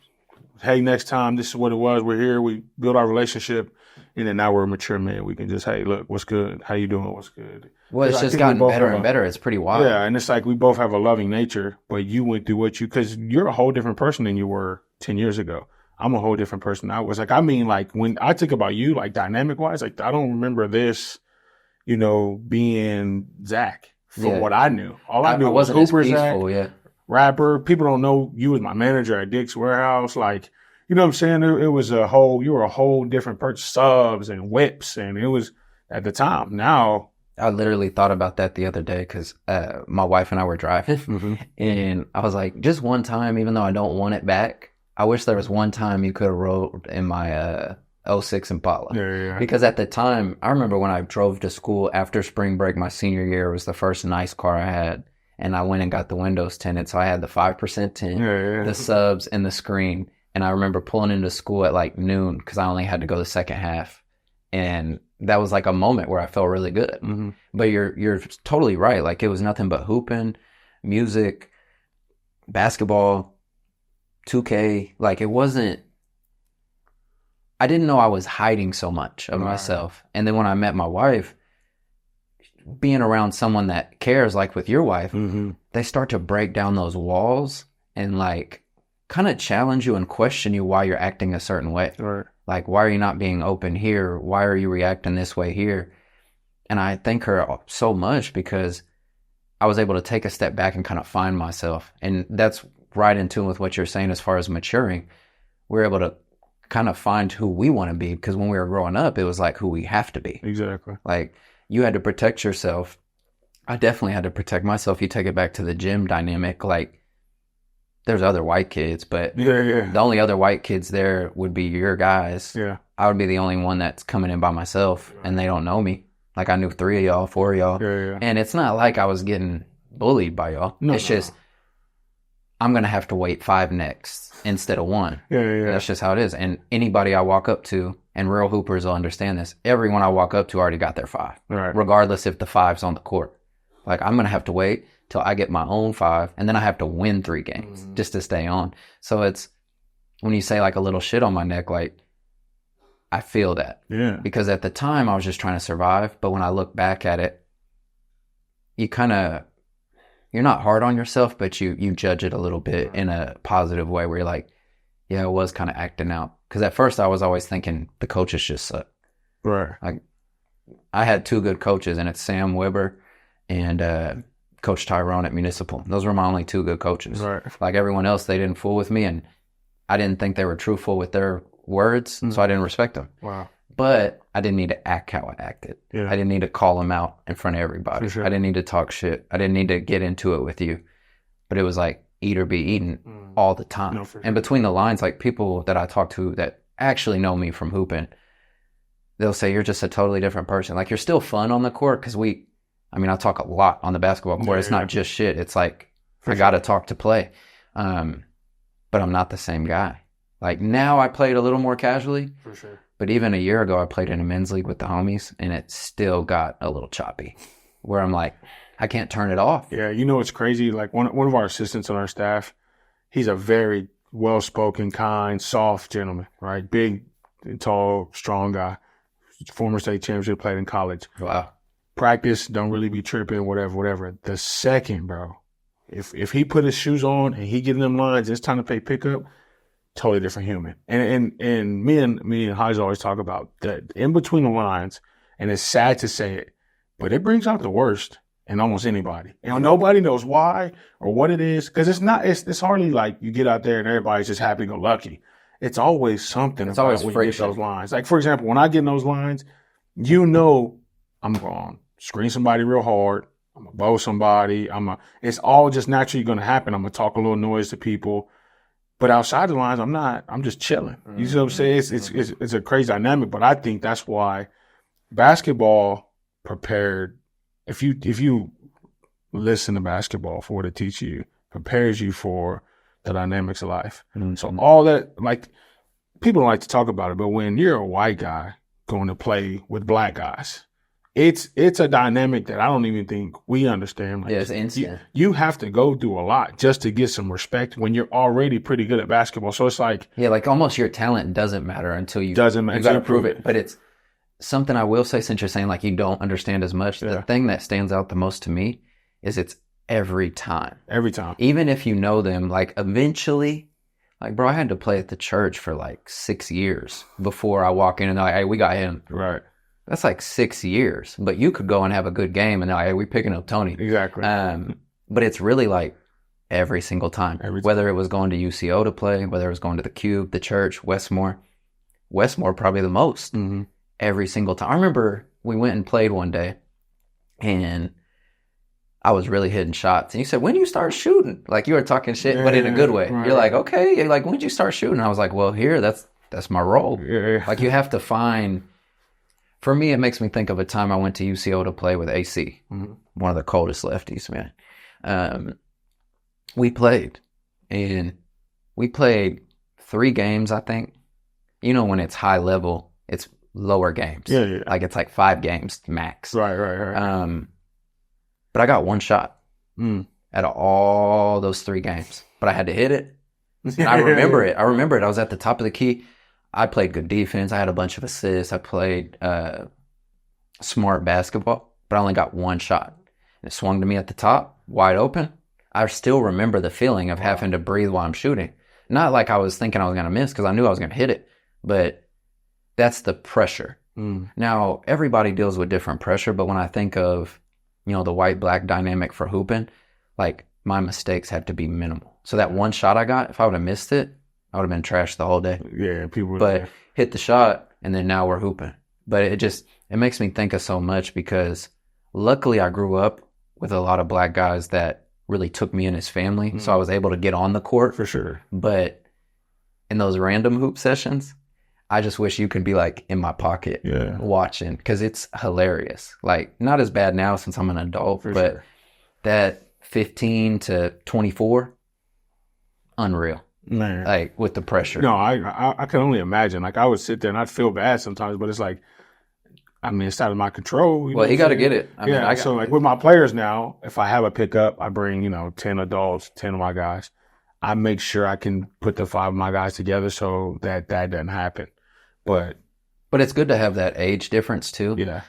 B: Hey, next time, this is what it was. We're here. We build our relationship. And then now we're a mature man. We can just, hey, look, what's good? How you doing? What's good?
A: Well, it's just gotten better and better. It's pretty wild.
B: Yeah, and it's like we both have a loving nature, but you went through because you're a whole different person than you were 10 years ago. I'm a whole different person. I was like, I mean, like when I think about you, like dynamic-wise, like I don't remember this, you know, being Zach from what I knew. All I knew was Hooper, Zach, rapper. People don't know you as my manager at Dick's Warehouse, like. You know what I'm saying? It was you were a whole different person, subs and whips. And it was at the time. Now.
A: I literally thought about that the other day because my wife and I were driving and I was like, just one time, even though I don't want it back, I wish there was one time you could have rode in my 06 Impala.
B: Yeah.
A: Because at the time, I remember when I drove to school after spring break, my senior year, was the first nice car I had. And I went and got the windows tinted. So I had the 5% tint, the subs, and the screen. And I remember pulling into school at like noon because I only had to go the second half. And that was like a moment where I felt really good. Mm-hmm. But you're totally right. Like it was nothing but hooping, music, basketball, 2K. Like it wasn't, I didn't know I was hiding so much of myself. And then when I met my wife, being around someone that cares, like with your wife, they start to break down those walls and like, kind of challenge you and question you why you're acting a certain way.
B: Right.
A: Like, why are you not being open here? Why are you reacting this way here? And I thank her so much because I was able to take a step back and kind of find myself. And that's right in tune with what you're saying as far as maturing. We're able to kind of find who we want to be because when we were growing up, it was like who we have to be.
B: Exactly.
A: Like, you had to protect yourself. I definitely had to protect myself. You take it back to the gym dynamic, like there's other white kids, but the only other white kids there would be your guys.
B: Yeah.
A: I would be the only one that's coming in by myself, and they don't know me. Like I knew 3 of y'all, 4 of y'all.
B: Yeah.
A: And it's not like I was getting bullied by y'all. It's just, I'm going to have to wait 5 next instead of 1.
B: Yeah.
A: That's just how it is. And anybody I walk up to, and real hoopers will understand this, everyone I walk up to already got their 5.
B: Right.
A: Regardless if the 5's on the court. Like I'm going to have to wait till I get my own 5, and then I have to win 3 games just to stay on. So it's, when you say like a little shit on my neck, like I feel that.
B: Yeah.
A: Because at the time I was just trying to survive. But when I look back at it, you're not hard on yourself, but you judge it a little bit in a positive way where you're like, yeah, I was kind of acting out. Because at first I was always thinking the coaches just suck.
B: Right.
A: Like I had 2 good coaches, and it's Sam Weber and Coach Tyrone at Municipal. Those were my only 2 good coaches.
B: Right.
A: Like everyone else, they didn't fool with me, and I didn't think they were truthful with their words, so I didn't respect them.
B: Wow.
A: But I didn't need to act how I acted.
B: Yeah.
A: I didn't need to call them out in front of everybody.
B: Sure.
A: I didn't need to talk shit. I didn't need to get into it with you. But it was like eat or be eaten all the time.
B: No, for sure.
A: And between the lines, like people that I talk to that actually know me from hooping, they'll say you're just a totally different person. Like you're still fun on the court because I talk a lot on the basketball court. It's not just shit. It's like I got to talk to play. But I'm not the same guy. Like now I played a little more casually. For sure. But even a year ago, I played in a men's league with the homies, and it still got a little choppy where I'm like, I can't turn it off.
B: Yeah. You know, it's crazy. Like one of our assistants on our staff, he's a very well-spoken, kind, soft gentleman, right? Big, tall, strong guy. Former state championship, played in college.
A: Wow.
B: Practice, don't really be tripping, whatever. The second, bro, if he put his shoes on and he get in them lines, it's time to play pickup, totally different human. And me and Heiser always talk about that in between the lines, and it's sad to say it, but it brings out the worst in almost anybody. And nobody knows why or what it is, because it's hardly like you get out there and everybody's just happy-go-lucky. It's always something. It's always when you get those lines. Like, for example, when I get in those lines, you know I'm going to screen somebody real hard. I'm going to bow somebody. It's all just naturally going to happen. I'm going to talk a little noise to people. But outside the lines, I'm not. I'm just chilling. You see what I'm saying? It's a crazy dynamic, but I think that's why basketball prepared. If you listen to basketball for what it teaches you, prepares you for the dynamics of life. Mm-hmm. So all that, like, people don't like to talk about it, but when you're a white guy going to play with black guys, it's a dynamic that I don't even think we understand. Like,
A: it's instant.
B: You have to go through a lot just to get some respect when you're already pretty good at basketball. So it's like,
A: like almost your talent doesn't matter until you got to prove it. But it's something I will say, since you're saying like you don't understand as much. The thing that stands out the most to me is it's every time.
B: Every time.
A: Even if you know them, like eventually, like, bro, I had to play at the church for like 6 years before I walk in and they're like, hey, we got him.
B: Right.
A: That's like 6 years, but you could go and have a good game and they're like, hey, we picking up Tony.
B: Exactly.
A: But it's really like every single time, whether it was going to UCO to play, whether it was going to the Cube, the church, Westmore probably the most. Mm-hmm. Every single time. I remember we went and played one day and I was really hitting shots. And you said, when do you start shooting? Like you were talking shit, but in a good way. Right. You're like, okay. You're like, when did you start shooting? I was like, well, here, that's my role. Yeah. Like you have to find. For me, it makes me think of a time I went to UCO to play with AC, one of the coldest lefties, man. We played 3 games, I think. You know, when it's high level, it's lower games.
B: Yeah.
A: Like it's like 5 games max.
B: Right.
A: But I got 1 shot out of all those 3 games. But I had to hit it. And I remember it. I was at the top of the key. I played good defense. I had a bunch of assists. I played smart basketball, but I only got 1 shot. And it swung to me at the top, wide open. I still remember the feeling of having to breathe while I'm shooting. Not like I was thinking I was going to miss because I knew I was going to hit it, but that's the pressure. Now, everybody deals with different pressure, but when I think of, the white-black dynamic for hooping, like my mistakes had to be minimal. So that 1 shot I got, if I would have missed it, I would have been trashed the whole day.
B: Yeah, people.
A: But hit the shot, and then now we're hooping. But it makes me think of so much because luckily I grew up with a lot of black guys that really took me in his family. So I was able to get on the court.
B: For sure.
A: But in those random hoop sessions, I just wish you could be like in my pocket watching, because it's hilarious. Like, not as bad now since I'm an adult, but that 15 to 24, unreal.
B: Man.
A: Like, with the pressure.
B: No, I can only imagine. Like, I would sit there and I'd feel bad sometimes, but it's like, I mean, it's out of my control.
A: Well, you got to get it. I mean,
B: so like with my players now, if I have a pickup, I bring, 10 adults, 10 of my guys. I make sure I can put the 5 of my guys together so that doesn't happen. But
A: it's good to have that age difference too.
B: Yeah.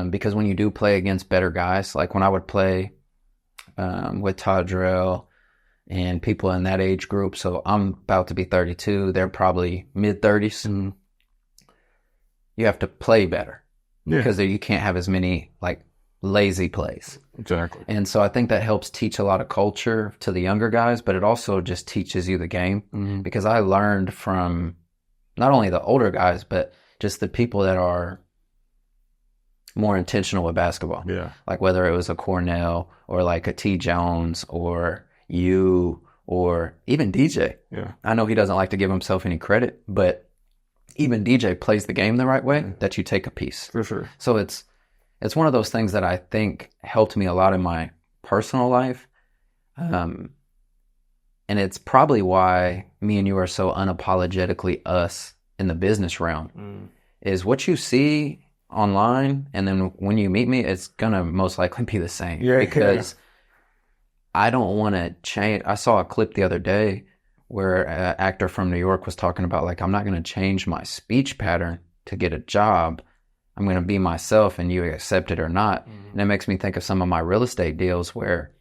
A: Because when you do play against better guys, like when I would play with Todrell and people in that age group, so I'm about to be 32, they're probably mid-30s.
B: Mm-hmm.
A: You have to play better.
B: Yeah.
A: Because you can't have as many like lazy plays.
B: Exactly.
A: And so I think that helps teach a lot of culture to the younger guys, but it also just teaches you the game.
B: Mm-hmm.
A: Because I learned from not only the older guys, but just the people that are more intentional with basketball.
B: Yeah.
A: Like whether it was a Cornell or like a T. Jones or you or even DJ.
B: Yeah.
A: I know he doesn't like to give himself any credit, but even DJ plays the game the right way, that you take a piece.
B: For sure.
A: So it's one of those things that I think helped me a lot in my personal life. And it's probably why me and you are so unapologetically us in the business realm. Is what you see online, and then when you meet me, it's going to most likely be the same.
B: Yeah,
A: because I don't want to change. I saw a clip the other day where an actor from New York was talking about, like, I'm not going to change my speech pattern to get a job. I'm going to be myself and you accept it or not. And it makes me think of some of my real estate deals where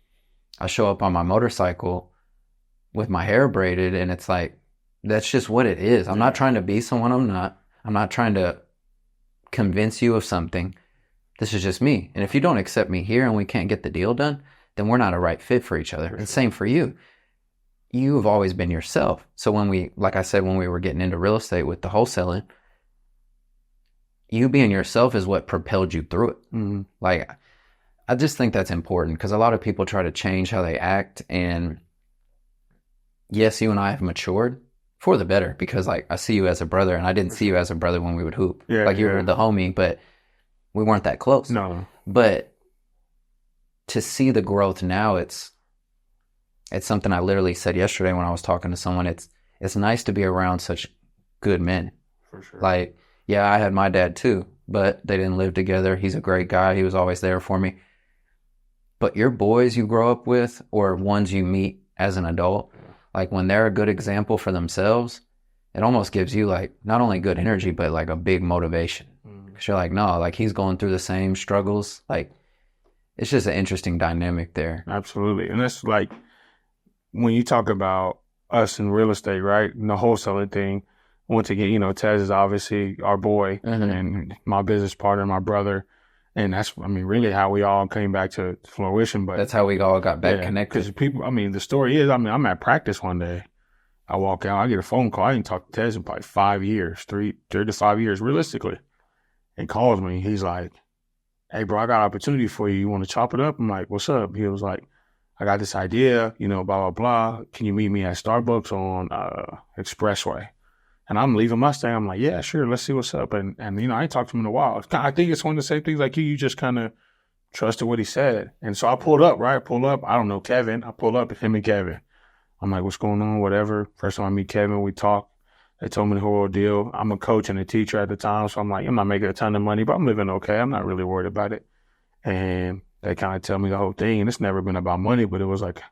A: I show up on my motorcycle with my hair braided, and it's like, that's just what it is. I'm not trying to be someone I'm not. I'm not trying to convince you of something. This is just me. And if you don't accept me here and we can't get the deal done, then we're not a right fit for each other. And same for you. You've always been yourself. So when we, like I said, when we were getting into real estate with the wholesaling, you being yourself is what propelled you through it. Like, I just think that's important because a lot of people try to change how they act. And yes, you and I have matured for the better, because like I see you as a brother, and I didn't see you as a brother when we would hoop. You were the homie, but we weren't that close.
B: No.
A: But to see the growth now, it's something I literally said yesterday when I was talking to someone. It's nice to be around such good men.
B: For sure.
A: Like, yeah, I had my dad too, but they didn't live together. He's a great guy. He was always there for me. But your boys you grow up with, or ones you meet as an adult, like when they're a good example for themselves, it almost gives you like not only good energy, but like a big motivation. Because you're like, no, like he's going through the same struggles. Like, it's just an interesting dynamic there.
B: Absolutely. And that's like, when you talk about us in real estate, right? And the wholesaling thing, once again, Tez is obviously our boy and my business partner, my brother. And that's, really how we all came back to fruition. But
A: that's how we all got back connected.
B: Because people, the story is, I'm at practice one day. I walk out, I get a phone call. I didn't talk to Tez in probably 5 years, 3 to 5 years, realistically. And calls me. He's like, hey, bro, I got an opportunity for you. You want to chop it up? I'm like, what's up? He was like, I got this idea, blah, blah, blah. Can you meet me at Starbucks on Expressway? And I'm leaving Mustang. I'm like, yeah, sure. Let's see what's up. And I ain't talked to him in a while. I think it's one of the same things like you just kind of trusted what he said. And so I pulled up, right? I don't know Kevin. I pulled up with him and Kevin. I'm like, what's going on? Whatever. First time I meet Kevin, we talk. They told me the whole deal. I'm a coach and a teacher at the time. So I'm like, I'm not making a ton of money, but I'm living okay. I'm not really worried about it. And they kind of tell me the whole thing. And it's never been about money, but it was like,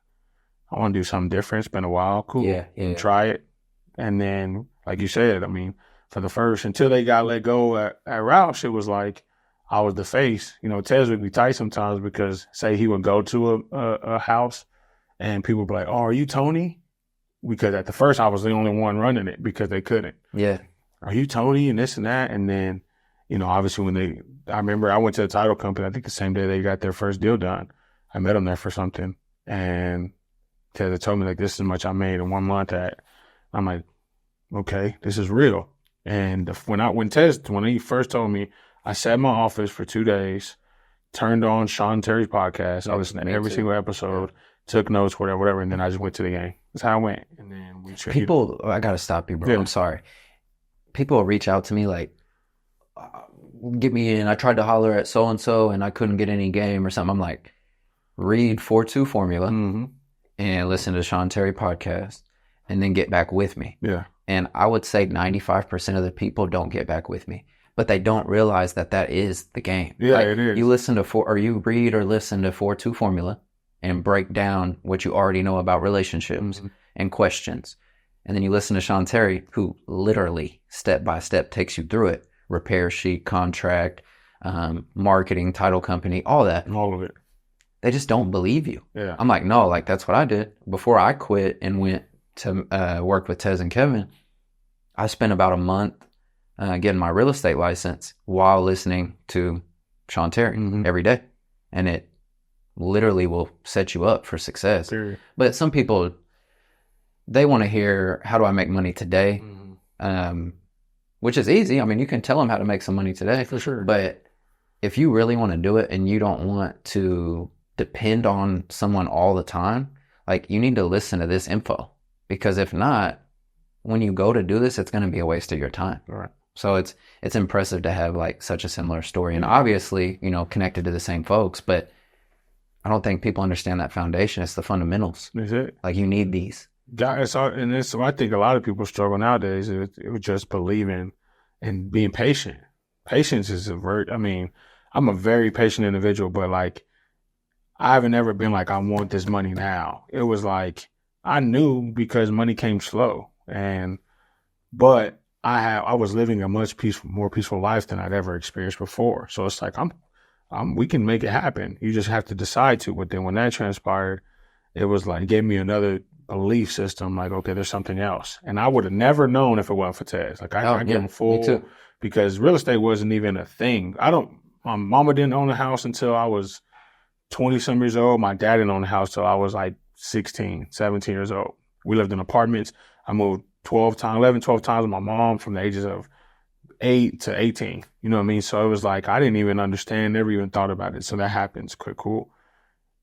B: I want to do something different. It's been a while. Cool.
A: Yeah.
B: And try it. And then, like you said, for the first, until they got let go at Roush, it was like I was the face. Tez would be tight sometimes because, say, he would go to a house and people would be like, oh, are you Tony? Because at the first, I was the only one running it because they couldn't.
A: Yeah.
B: Are you Tony and this and that? And then, obviously I remember I went to the title company, I think the same day they got their first deal done. I met them there for something. And Tez told me, like, this is how much I made in 1 month at. I'm like, okay, this is real. And when he first told me I sat in my office for 2 days, turned on Sean Terry's podcast. I listened to every single episode, took notes, whatever, and then I just went to the game. That's how I went. And then
A: people, I gotta stop you, bro. Yeah. I'm sorry. People will reach out to me like, get me in. I tried to holler at so and so, and I couldn't get any game or something. I'm like, read 4-2 formula and listen to Sean Terry podcast, and then get back with me.
B: Yeah.
A: And I would say 95% of the people don't get back with me, but they don't realize that is the game.
B: Yeah, like, it is.
A: You listen to you read or listen to 4-2 formula and break down what you already know about relationships and questions. And then you listen to Sean Terry, who literally step by step takes you through it. Repair sheet, contract, marketing, title company, all that.
B: All of it.
A: They just don't believe you.
B: Yeah.
A: I'm like, no, like that's what I did. Before I quit and went to work with Tez and Kevin, I spent about a month getting my real estate license while listening to Sean Terry every day. And it literally will set you up for success.
B: Period.
A: But some people, they want to hear, how do I make money today? Which is easy. I mean, you can tell them how to make some money today.
B: For sure.
A: But if you really want to do it and you don't want to depend on someone all the time, like, you need to listen to this info. Because if not, when you go to do this, it's going to be a waste of your time.
B: Right.
A: So it's impressive to have like such a similar story, and obviously, you know, connected to the same folks, but I don't think people understand that foundation. It's the fundamentals.
B: That's it.
A: Like, you need these.
B: So I think a lot of people struggle nowadays. It was just believing and being patient. Patience is I'm a very patient individual, but like, I haven't ever been like, I want this money now. It was like, I knew, because money came slow, but I was living a much more peaceful life than I'd ever experienced before. So it's like, we can make it happen. You just have to decide to. But then when that transpired, it was like, it gave me another belief system. Like, okay, there's something else. And I would have never known if it wasn't for Tez. Like, I give him full,
A: me too.
B: Because real estate wasn't even a thing. My mama didn't own a house until I was 20 some years old. My dad didn't own a house till I was like 16, 17 years old. We lived in apartments. I moved 11, 12 times with my mom from the ages of 8 to 18. You know what I mean? So it was like, I didn't even understand, never even thought about it. So that happens. Cool.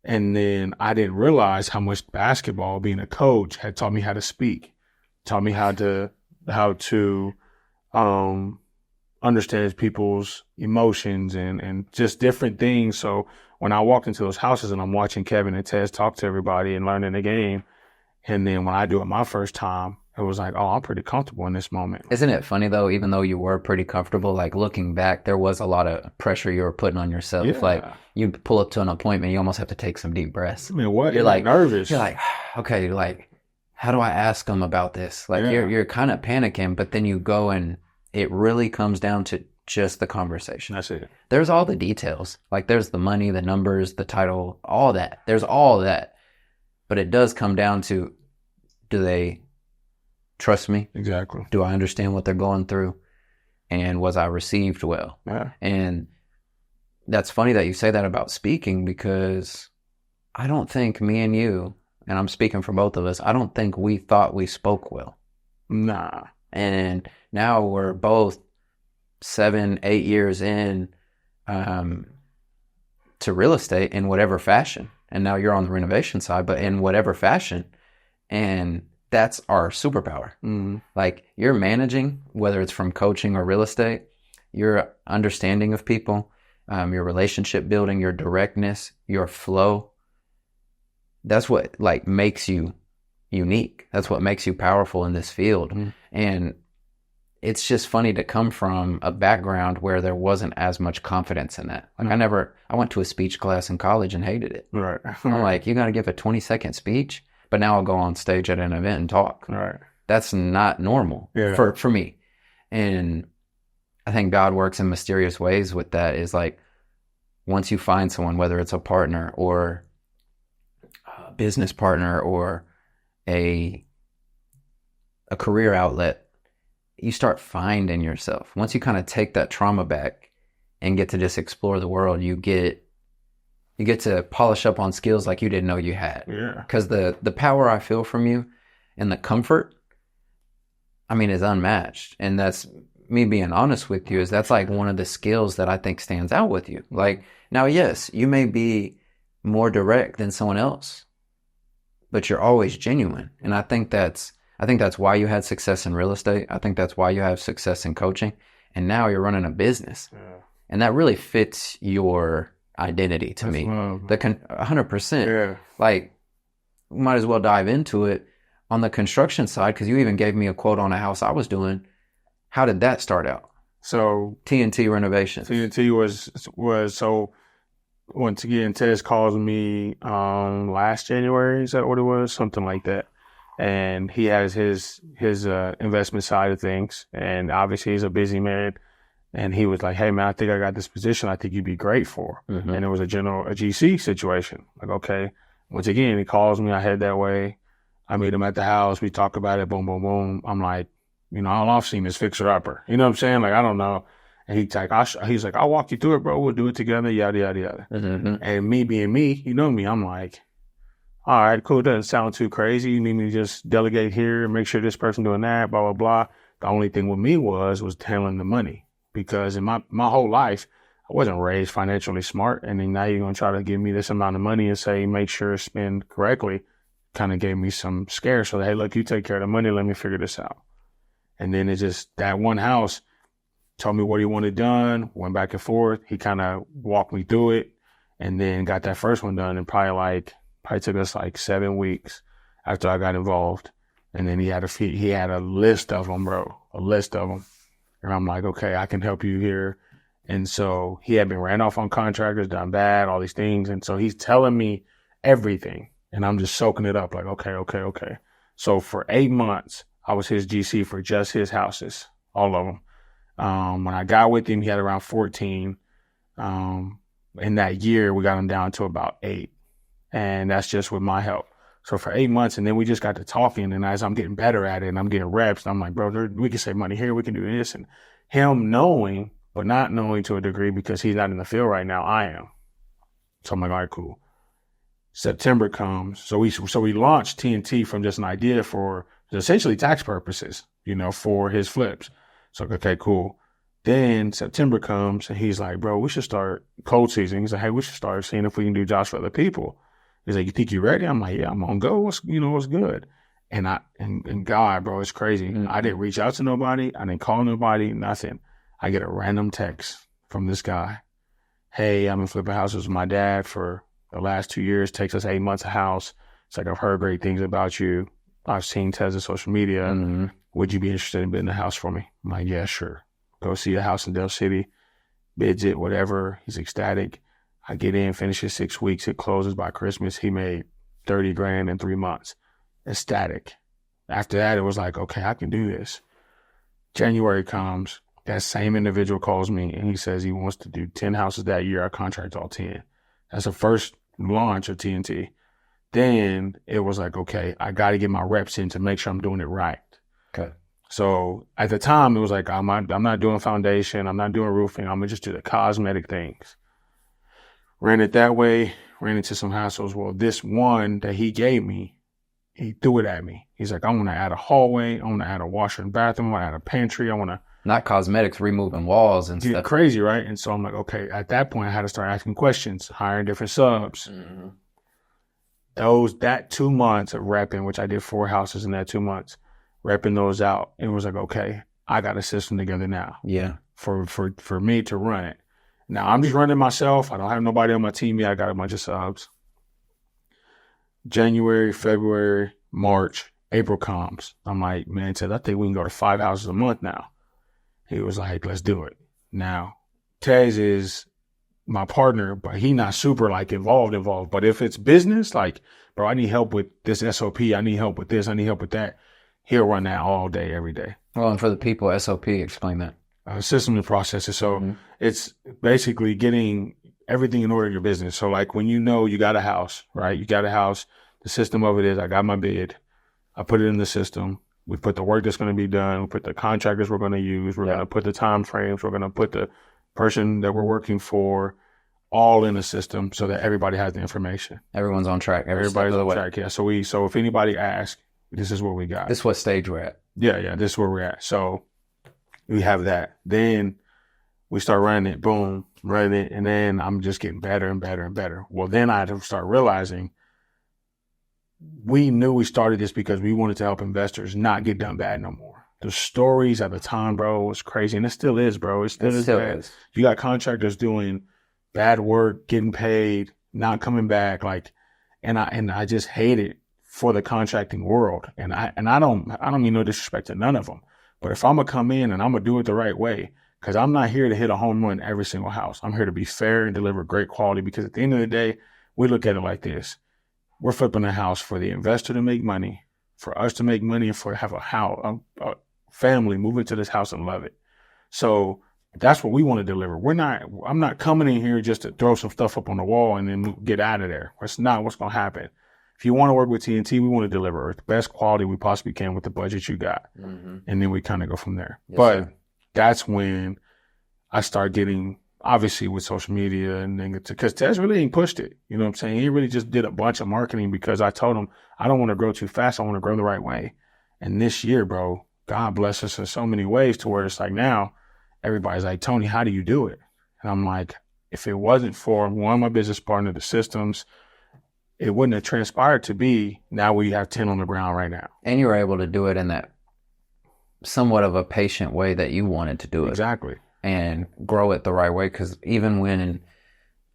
B: And then I didn't realize how much basketball, being a coach, had taught me how to speak, taught me how to understand people's emotions and just different things. So when I walked into those houses and I'm watching Kevin and Tez talk to everybody and learning the game, and then when I do it my first time, it was like, oh, I'm pretty comfortable in this moment.
A: Isn't it funny though, even though you were pretty comfortable, like looking back, there was a lot of pressure you were putting on yourself.
B: Yeah.
A: Like, you pull up to an appointment, you almost have to take some deep breaths.
B: I mean, what?
A: You're like
B: nervous.
A: You're like, okay, you're like, how do I ask them about this? Like, you're kind of panicking, but then you go and it really comes down to just the conversation.
B: That's it.
A: There's all the details. Like, there's the money, the numbers, the title, all that. There's all that. But it does come down to, do they trust me?
B: Exactly.
A: Do I understand what they're going through? And was I received well?
B: Yeah.
A: And that's funny that you say that about speaking, because I don't think me and you, and I'm speaking for both of us, I don't think we thought we spoke well.
B: Nah.
A: And now we're both 7-8 years in to real estate in whatever fashion. And now you're on the renovation side, but in whatever fashion. And that's our superpower.
B: Mm-hmm.
A: Like, you're managing, whether it's from coaching or real estate, your understanding of people, your relationship building, your directness, your flow. That's what like makes you unique. That's what makes you powerful in this field. Mm-hmm. And it's just funny to come from a background where there wasn't as much confidence in that. Like, I went to a speech class in college and hated it.
B: Right.
A: I'm like, you got to give a 20-second speech, but now I'll go on stage at an event and talk.
B: Right.
A: That's not normal for me. And I think God works in mysterious ways with that. Is like, once you find someone, whether it's a partner or a business partner or a career outlet, you start finding yourself. Once you kind of take that trauma back and get to just explore the world, you get to polish up on skills like you didn't know you had.
B: Yeah.
A: Because the power I feel from you and the comfort, I mean, is unmatched. And that's me being honest with you, is that's like one of the skills that I think stands out with you. Like, now, yes, you may be more direct than someone else, but you're always genuine. And I think that's why you had success in real estate. I think that's why you have success in coaching. And now you're running a business. Yeah. And that really fits your identity to me. 100%.
B: Yeah.
A: Like, we might as well dive into it on the construction side, because you even gave me a quote on a house I was doing. How did that start out?
B: So
A: TNT Renovations.
B: TNT was so once again, Tez calls me last January. Is that what it was? Something like that. And he has his investment side of things, and obviously he's a busy man. And he was like, "Hey man, I think I got this position. I think you'd be great for." Mm-hmm. And it was a GC situation. Like, okay. Once again, he calls me. I head that way. I meet him at the house. We talk about it. Boom, boom, boom. I'm like, all I've seen is fixer upper. You know what I'm saying? Like, I don't know. And he's like, I'll walk you through it, bro. We'll do it together. Yada, yada, yada. Mm-hmm. And me being me, you know me, I'm like, all right, cool. Doesn't sound too crazy. You need me to just delegate here and make sure this person doing that, blah, blah, blah. The only thing with me was handling the money, because in my whole life, I wasn't raised financially smart. And then now you're going to try to give me this amount of money and say, make sure it's spent correctly. Kind of gave me some scare. So, hey, look, you take care of the money. Let me figure this out. And then it just, that one house told me what he wanted done, went back and forth. He kind of walked me through it, and then got that first one done. And probably took us like 7 weeks after I got involved. And then he had a list of them, bro, a list of them. And I'm like, okay, I can help you here. And so he had been ran off on contractors, done bad, all these things. And so he's telling me everything. And I'm just soaking it up like, okay. So for 8 months, I was his GC for just his houses, all of them. When I got with him, he had around 14. In that year, we got him down to about 8. And that's just with my help. So for 8 months, and then we just got to talking. And as I'm getting better at it and I'm getting reps, I'm like, bro, we can save money here. We can do this. And him knowing, but not knowing to a degree, because he's not in the field right now. I am. So I'm like, all right, cool. September comes. So we launched TNT from just an idea for essentially tax purposes, for his flips. So, okay, cool. Then September comes and he's like, bro, we should start cold season. He's like, hey, we should start seeing if we can do jobs for other people. He's like, you think you're ready? I'm like, yeah, I'm on go. What's good? And God, bro, it's crazy. Mm-hmm. I didn't reach out to nobody. I didn't call nobody, nothing. I get a random text from this guy. Hey, I've been flipping houses with my dad for the last 2 years. Takes us 8 months a house. It's like, I've heard great things about you. I've seen Tez's social media. Mm-hmm. Would you be interested in bidding a house for me? I'm like, yeah, sure. Go see a house in Del City, bids it, whatever. He's ecstatic. I get in, finishes 6 weeks. It closes by Christmas. He made $30,000 in 3 months. Ecstatic. After that, it was like, okay, I can do this. January comes. That same individual calls me and he says he wants to do 10 houses that year. I contract all 10. That's the first launch of TNT. Then it was like, okay, I got to get my reps in to make sure I'm doing it right.
A: Okay.
B: So at the time, it was like, I'm not doing foundation. I'm not doing roofing. I'm going to just do the cosmetic things. Ran it that way, ran into some hassles. Well, this one that he gave me, he threw it at me. He's like, I want to add a hallway. I want to add a washer and bathroom. I want to add a pantry. I want to.
A: Not cosmetics, removing walls and stuff.
B: Crazy, right? And so I'm like, okay, at that point, I had to start asking questions, hiring different subs. Mm-hmm. That 2 months of repping, which I did 4 houses in that 2 months, repping those out. And it was like, okay, I got a system together now.
A: Yeah.
B: For me to run it. Now I'm just running myself. I don't have nobody on my team yet. I got a bunch of subs. January, February, March, April comes. I'm like, man, Ted, I think we can go to 5 houses a month now. He was like, let's do it. Now, Tez is my partner, but he not super involved. But if it's business, like, bro, I need help with this SOP. I need help with this. I need help with that. He'll run that all day, every day.
A: Well, and for the people, SOP, explain that.
B: Systems and processes. So It's basically getting everything in order in your business. So like when you got a house, right? You got a house. The system of it is I got my bid. I put it in the system. We put the work that's going to be done. We put the contractors we're going to use. We're going to put the time frames. We're going to put the person that we're working for all in the system so that everybody has the information.
A: Everyone's on track.
B: Everybody's on track. Yeah. So if anybody asks, this is where we got.
A: This is what stage we're at.
B: Yeah. This is where we're at. So We have that. Then we start running it, boom, running it, and then I'm just getting better and better and better. Well, then I had to start realizing we knew we started this because we wanted to help investors not get done bad no more. The stories at the time, bro, was crazy, and it still is, bro. It still is. You got contractors doing bad work, getting paid, not coming back, like, and I just hate it for the contracting world. And I don't mean no disrespect to none of them, but if I'm gonna come in and I'm gonna do it the right way, because I'm not here to hit a home run every single house. I'm here to be fair and deliver great quality, because at the end of the day, we look at it like this. We're flipping a house for the investor to make money, for us to make money, and for to have a family move into this house and love it. So that's what we want to deliver. I'm not coming in here just to throw some stuff up on the wall and then get out of there. That's not what's going to happen. If you want to work with TNT, we want to deliver the best quality we possibly can with the budget you got. Mm-hmm. And then we kind of go from there. Yes, but sir. That's when I start getting, obviously with social media, and then because Tez really ain't pushed it. You know what I'm saying? He really just did a bunch of marketing because I told him, I don't want to grow too fast. I want to grow the right way. And this year, bro, God bless us in so many ways to where it's like now everybody's like, Tony, how do you do it? And I'm like, if it wasn't for one, my business partner, the systems, it wouldn't have transpired to be now we have 10 on the ground right now.
A: And you were able to do it in that somewhat of a patient way that you wanted to do it.
B: Exactly.
A: And grow it the right way. Because even when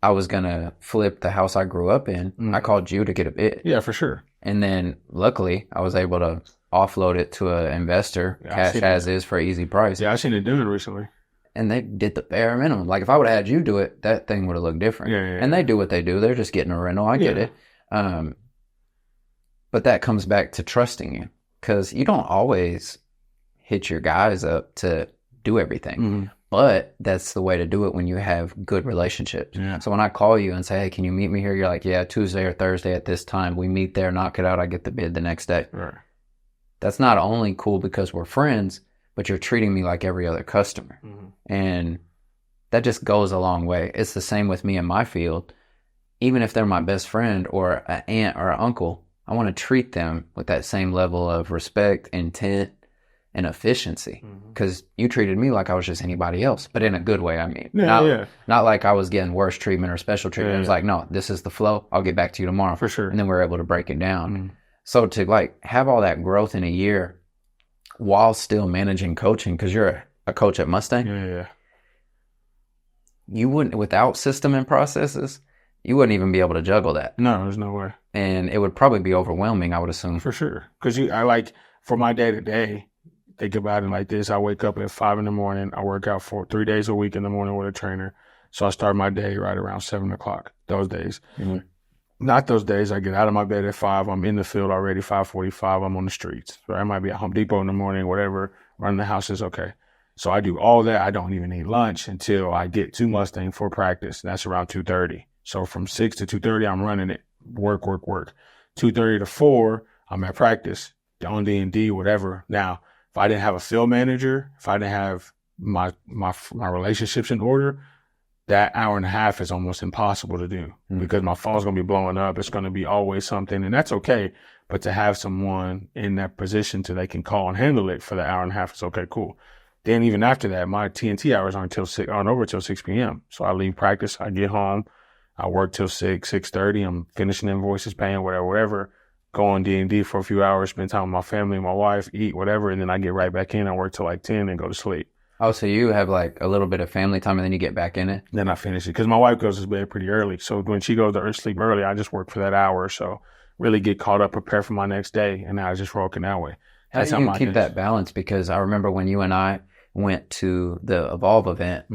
A: I was going to flip the house I grew up in, I called you to get a bid.
B: Yeah, for sure.
A: And then luckily I was able to offload it to an investor, cash as is, for an easy price.
B: Yeah, I seen it doing it recently.
A: And they did the bare minimum. Like if I would have had you do it, that thing would have looked different.
B: Yeah.
A: And they do what they do. They're just getting a rental. I get it. But that comes back to trusting you, because you don't always hit your guys up to do everything. Mm-hmm. But that's the way to do it when you have good relationships. Yeah. So when I call you and say, hey, can you meet me here? You're like, yeah, Tuesday or Thursday at this time. We meet there, knock it out. I get the bid the next day.
B: Right.
A: That's not only cool because we're friends, but you're treating me like every other customer. Mm-hmm. And that just goes a long way. It's the same with me in my field. Even if they're my best friend or an aunt or an uncle, I want to treat them with that same level of respect, intent, and efficiency. Because you treated me like I was just anybody else, but in a good way, I mean. Not like I was getting worse treatment or special treatment. It was like, no, this is the flow. I'll get back to you tomorrow.
B: For sure.
A: And then we're able to break it down. So to like have all that growth in a year while still managing coaching, because you're a coach at Mustang.
B: Yeah.
A: You wouldn't, without system and processes, you wouldn't even be able to juggle that.
B: No, there's no way.
A: And it would probably be overwhelming, I would assume.
B: For sure. Because I like, for my day to day, think about it like this. I wake up at 5 a.m. I work out for 3 days a week in the morning with a trainer. So I start my day right around 7 o'clock those days. Mm-hmm. Not those days. I get out of my bed at 5. I'm in the field already, 5:45. I'm on the streets. So I might be at Home Depot in the morning, whatever. Running the house is okay. So I do all that. I don't even eat lunch until I get to Mustang for practice. That's around 2:30. So from 6 to 2:30, I'm running it. Work. 2:30 to 4, I'm at practice. On D&D, whatever. Now, if I didn't have a field manager, if I didn't have my relationships in order, that hour and a half is almost impossible to do because my phone's going to be blowing up. It's going to be always something, and that's okay. But to have someone in that position so they can call and handle it for the hour and a half is okay, cool. Then even after that, my TNT hours aren't over till 6 p.m. So I leave practice, I get home, I work till 6:30. I'm finishing invoices, paying whatever. Go on D&D for a few hours, spend time with my family, my wife, eat, whatever, and then I get right back in. I work till like 10 and go to sleep.
A: Oh, so you have like a little bit of family time and then you get back in it?
B: Then I finish it because my wife goes to bed pretty early. So when she goes to sleep early, I just work for that hour or so. Really get caught up, prepare for my next day, and I just working that way.
A: How do you keep that balance? Because I remember when you and I went to the Evolve event,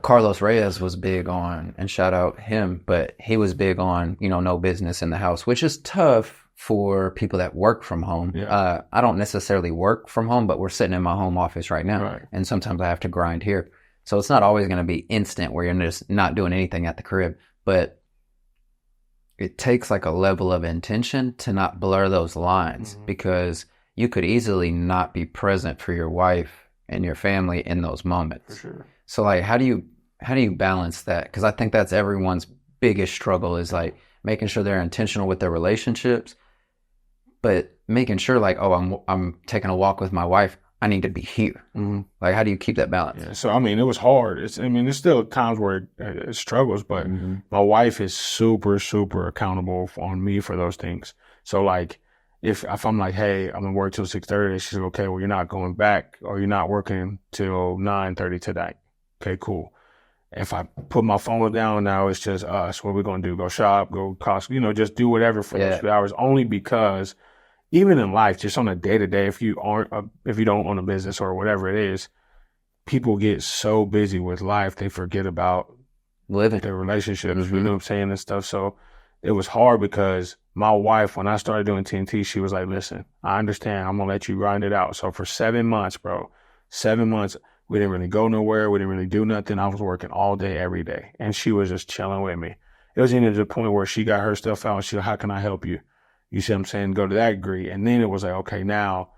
A: Carlos Reyes was big on, and shout out him, but he was big on, no business in the house, which is tough for people that work from home. Yeah. I don't necessarily work from home, but we're sitting in my home office right now. Right. And sometimes I have to grind here. So it's not always going to be instant where you're just not doing anything at the crib, but it takes like a level of intention to not blur those lines because you could easily not be present for your wife and your family in those moments.
B: For sure.
A: So like, how do you balance that? Because I think that's everyone's biggest struggle is like making sure they're intentional with their relationships, but making sure like, oh, I'm taking a walk with my wife. I need to be here. Like, how do you keep that balance?
B: Yeah. So, I mean, it was hard. There's still times where it struggles, but my wife is super, super accountable on me for those things. So, like, if I'm like, hey, I'm going to work till 6:30, she's like, okay, well, you're not going back or you're not working till 9:30 tonight. Okay, cool. If I put my phone down now, it's just us. What are we going to do? Go shop, go Costco, just do whatever for those few hours, only because even in life, just on a day-to-day, if you don't own a business or whatever it is, people get so busy with life, they forget about
A: living
B: their relationships, you know what I'm saying, and stuff. So it was hard because my wife, when I started doing TNT, she was like, listen, I understand. I'm going to let you grind it out. So for 7 months, bro, 7 months, we didn't really go nowhere. We didn't really do nothing. I was working all day, every day. And she was just chilling with me. It was even to the point where she got her stuff out and she was like, how can I help you? You see what I'm saying? Go to that degree. And then it was like, okay, now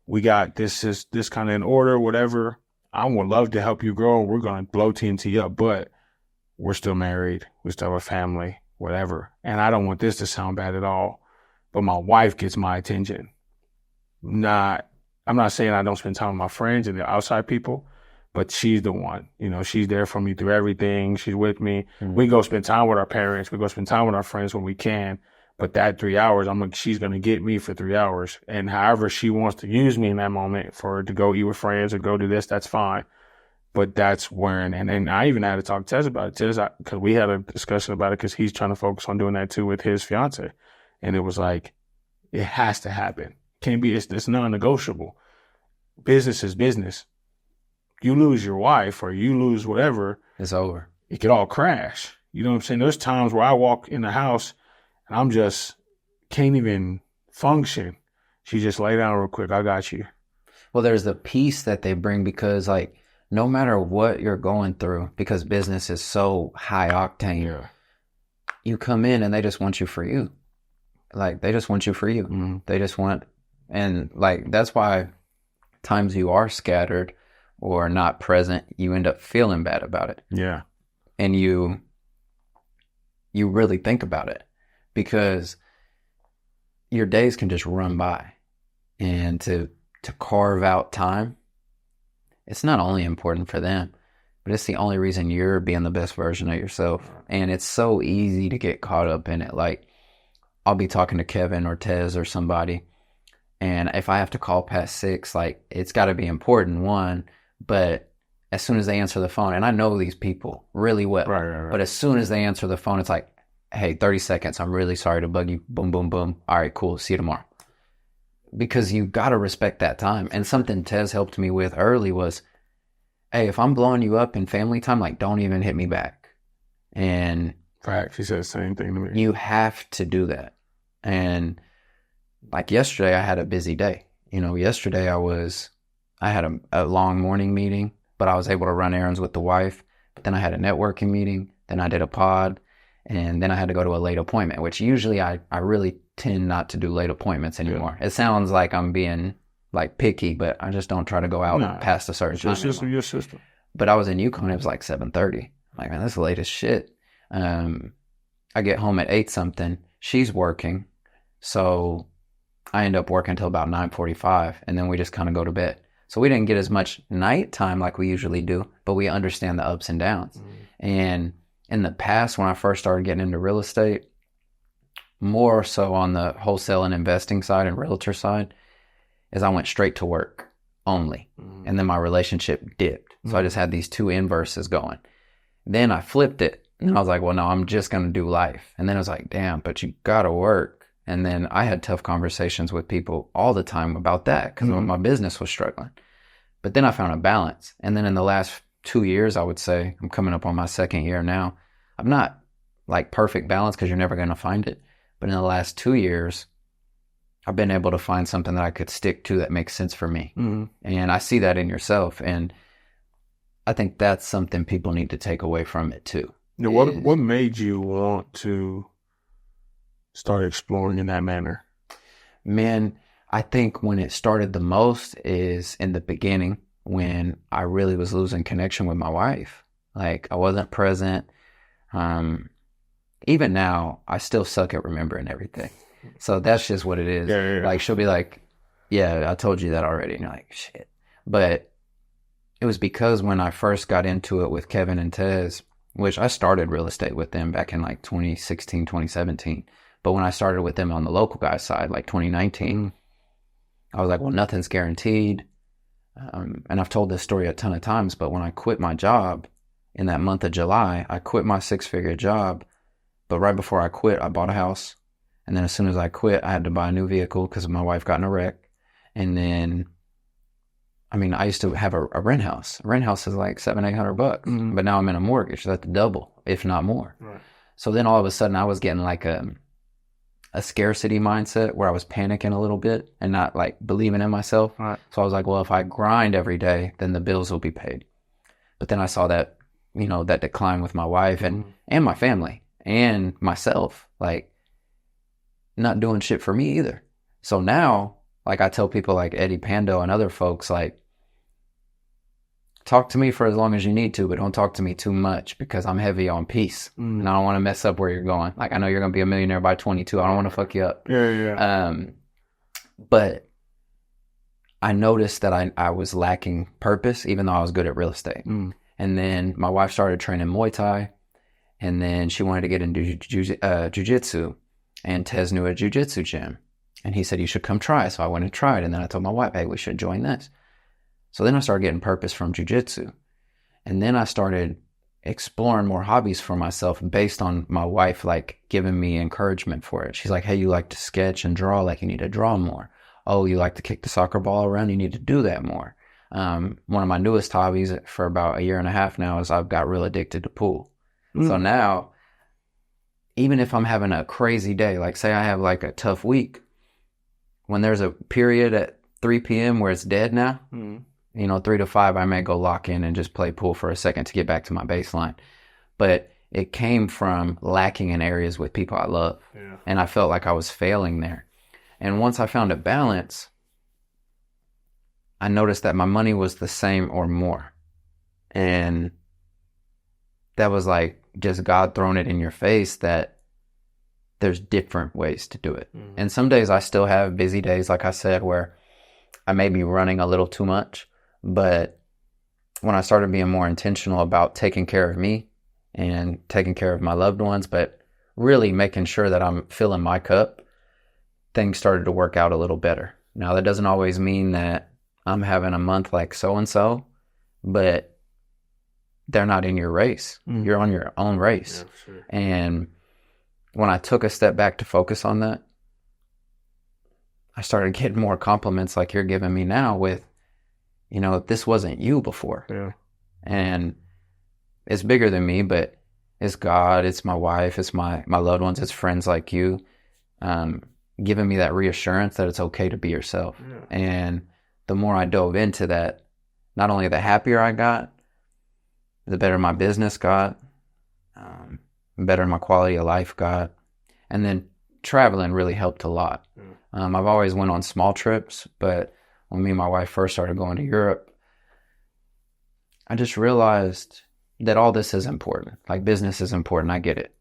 B: we got this kind of in order, whatever. I would love to help you grow. We're going to blow TNT up, but we're still married. We still have a family, whatever. And I don't want this to sound bad at all, but my wife gets my attention. I'm not saying I don't spend time with my friends and the outside people, but she's the one. She's there for me through everything. She's with me. We go spend time with our parents. We go spend time with our friends when we can. But that 3 hours, she's going to get me for 3 hours. And however she wants to use me in that moment for her to go eat with friends or go do this, that's fine. But that's where, and I even had to talk to Tez about it. Tez, because we had a discussion about it because he's trying to focus on doing that too with his fiance. And it was like, it has to happen. Can't be, it's non-negotiable. Business is business. You lose your wife or you lose whatever.
A: It's over.
B: It could all crash. You know what I'm saying? There's times where I walk in the house and I'm just can't even function. She just lay down real quick. I got you.
A: Well, there's the peace that they bring because, like, no matter what you're going through, because business is so high octane, you come in and they just want you for you. Like, they just want you for you. They just want, and like, that's why times you are scattered or not present, you end up feeling bad about it.
B: Yeah.
A: And you really think about it because your days can just run by. And to carve out time, it's not only important for them, but it's the only reason you're being the best version of yourself. And it's so easy to get caught up in it. Like, I'll be talking to Kevin or Tez or somebody, and if I have to call past 6, like, it's got to be important, one, but as soon as they answer the phone, and I know these people really well,
B: right.
A: But as soon as they answer the phone, it's like, hey, 30 seconds, I'm really sorry to bug you, boom, boom, boom, all right, cool, see you tomorrow. Because you got to respect that time. And something Tez helped me with early was, hey, if I'm blowing you up in family time, like, don't even hit me back. And
B: fact, she said the same thing to me.
A: You have to do that. And like yesterday, I had a busy day. Yesterday I had a long morning meeting, but I was able to run errands with the wife. But then I had a networking meeting. Then I did a pod. And then I had to go to a late appointment, which usually I really tend not to do late appointments anymore. Yeah. It sounds like I'm being like picky, but I just don't try to go out past a certain time.
B: Your system.
A: But I was in Yukon. It was like 7:30. Like, man, that's late as shit. I get home at 8 something. She's working. So I end up working until about 9:45. And then we just kind of go to bed. So we didn't get as much nighttime like we usually do, but we understand the ups and downs. And in the past, when I first started getting into real estate, more so on the wholesale and investing side and realtor side, is I went straight to work only. And then my relationship dipped. So I just had these two inverses going. Then I flipped it. And I was like, well, no, I'm just going to do life. And then I was like, damn, but you got to work. And then I had tough conversations with people all the time about that because my business was struggling. But then I found a balance. And then in the last 2 years, I would say, I'm coming up on my 2nd year now. I'm not like perfect balance because you're never going to find it. But in the last 2 years, I've been able to find something that I could stick to that makes sense for me. And I see that in yourself. And I think that's something people need to take away from it too.
B: Now, what made you want to start exploring in that manner?
A: Man, I think when it started the most is in the beginning when I really was losing connection with my wife. Like, I wasn't present. Even now, I still suck at remembering everything. So that's just what it is.
B: Yeah.
A: Like, she'll be like, yeah, I told you that already. And you're like, shit. But it was because when I first got into it with Kevin and Tez, which I started real estate with them back in like 2016, 2017. But when I started with them on the local guy side, like 2019, I was like, well, nothing's guaranteed. And I've told this story a ton of times, but when I quit my job in that month of July, I quit my 6-figure job. But right before I quit, I bought a house. And then as soon as I quit, I had to buy a new vehicle because my wife got in a wreck. And then, I mean, I used to have a rent house. A rent house is like $700-800, but now I'm in a mortgage. So that's double, if not more.
B: Right.
A: So then all of a sudden I was getting like a scarcity mindset where I was panicking a little bit and not like believing in myself.
B: Right.
A: So I was like, well, if I grind every day, then the bills will be paid. But then I saw that, you know, that decline with my wife and my family and myself, like not doing shit for me either. So now, like I tell people like Eddie Pando and other folks, like, talk to me for as long as you need to, but don't talk to me too much because I'm heavy on peace. And I don't want to mess up where you're going. Like, I know you're going to be a millionaire by 22. I don't want to fuck you up.
B: Yeah.
A: But I noticed that I was lacking purpose, even though I was good at real estate. And then my wife started training Muay Thai, and then she wanted to get into jiu-jitsu, and Tez knew a jiu-jitsu gym. And he said, you should come try. So I went and tried. And then I told my wife, hey, we should join this. So then I started getting purpose from jiu-jitsu. And then I started exploring more hobbies for myself based on my wife, like, giving me encouragement for it. She's like, hey, you like to sketch and draw, like, you need to draw more. Oh, you like to kick the soccer ball around, you need to do that more. One of my newest hobbies for about 1.5 years now is I've got real addicted to pool. So now, even if I'm having a crazy day, like say I have like a tough week, when there's a period at 3 p.m. where it's dead now, you know, 3 to 5, I may go lock in and just play pool for a second to get back to my baseline. But it came from lacking in areas with people I love. Yeah. And I felt like I was failing there. And once I found a balance, I noticed that my money was the same or more. And that was like just God throwing it in your face that there's different ways to do it. And some days I still have busy days, like I said, where I may be running a little too much. But when I started being more intentional about taking care of me and taking care of my loved ones, but really making sure that I'm filling my cup, things started to work out a little better. Now, that doesn't always mean that I'm having a month like so-and-so, but they're not in your race. You're on your own race. Yeah, sure. And when I took a step back to focus on that, I started getting more compliments like you're giving me now with, you know, this wasn't you before. Yeah. And it's bigger than me, but it's God, it's my wife, it's my loved ones, it's friends like you, giving me that reassurance that it's okay to be yourself. Yeah. And the more I dove into that, not only the happier I got, the better my business got, better my quality of life got. And then traveling really helped a lot. I've always went on small trips, but when me and my wife first started going to Europe, I just realized that all this is important. Like, business is important, I get it.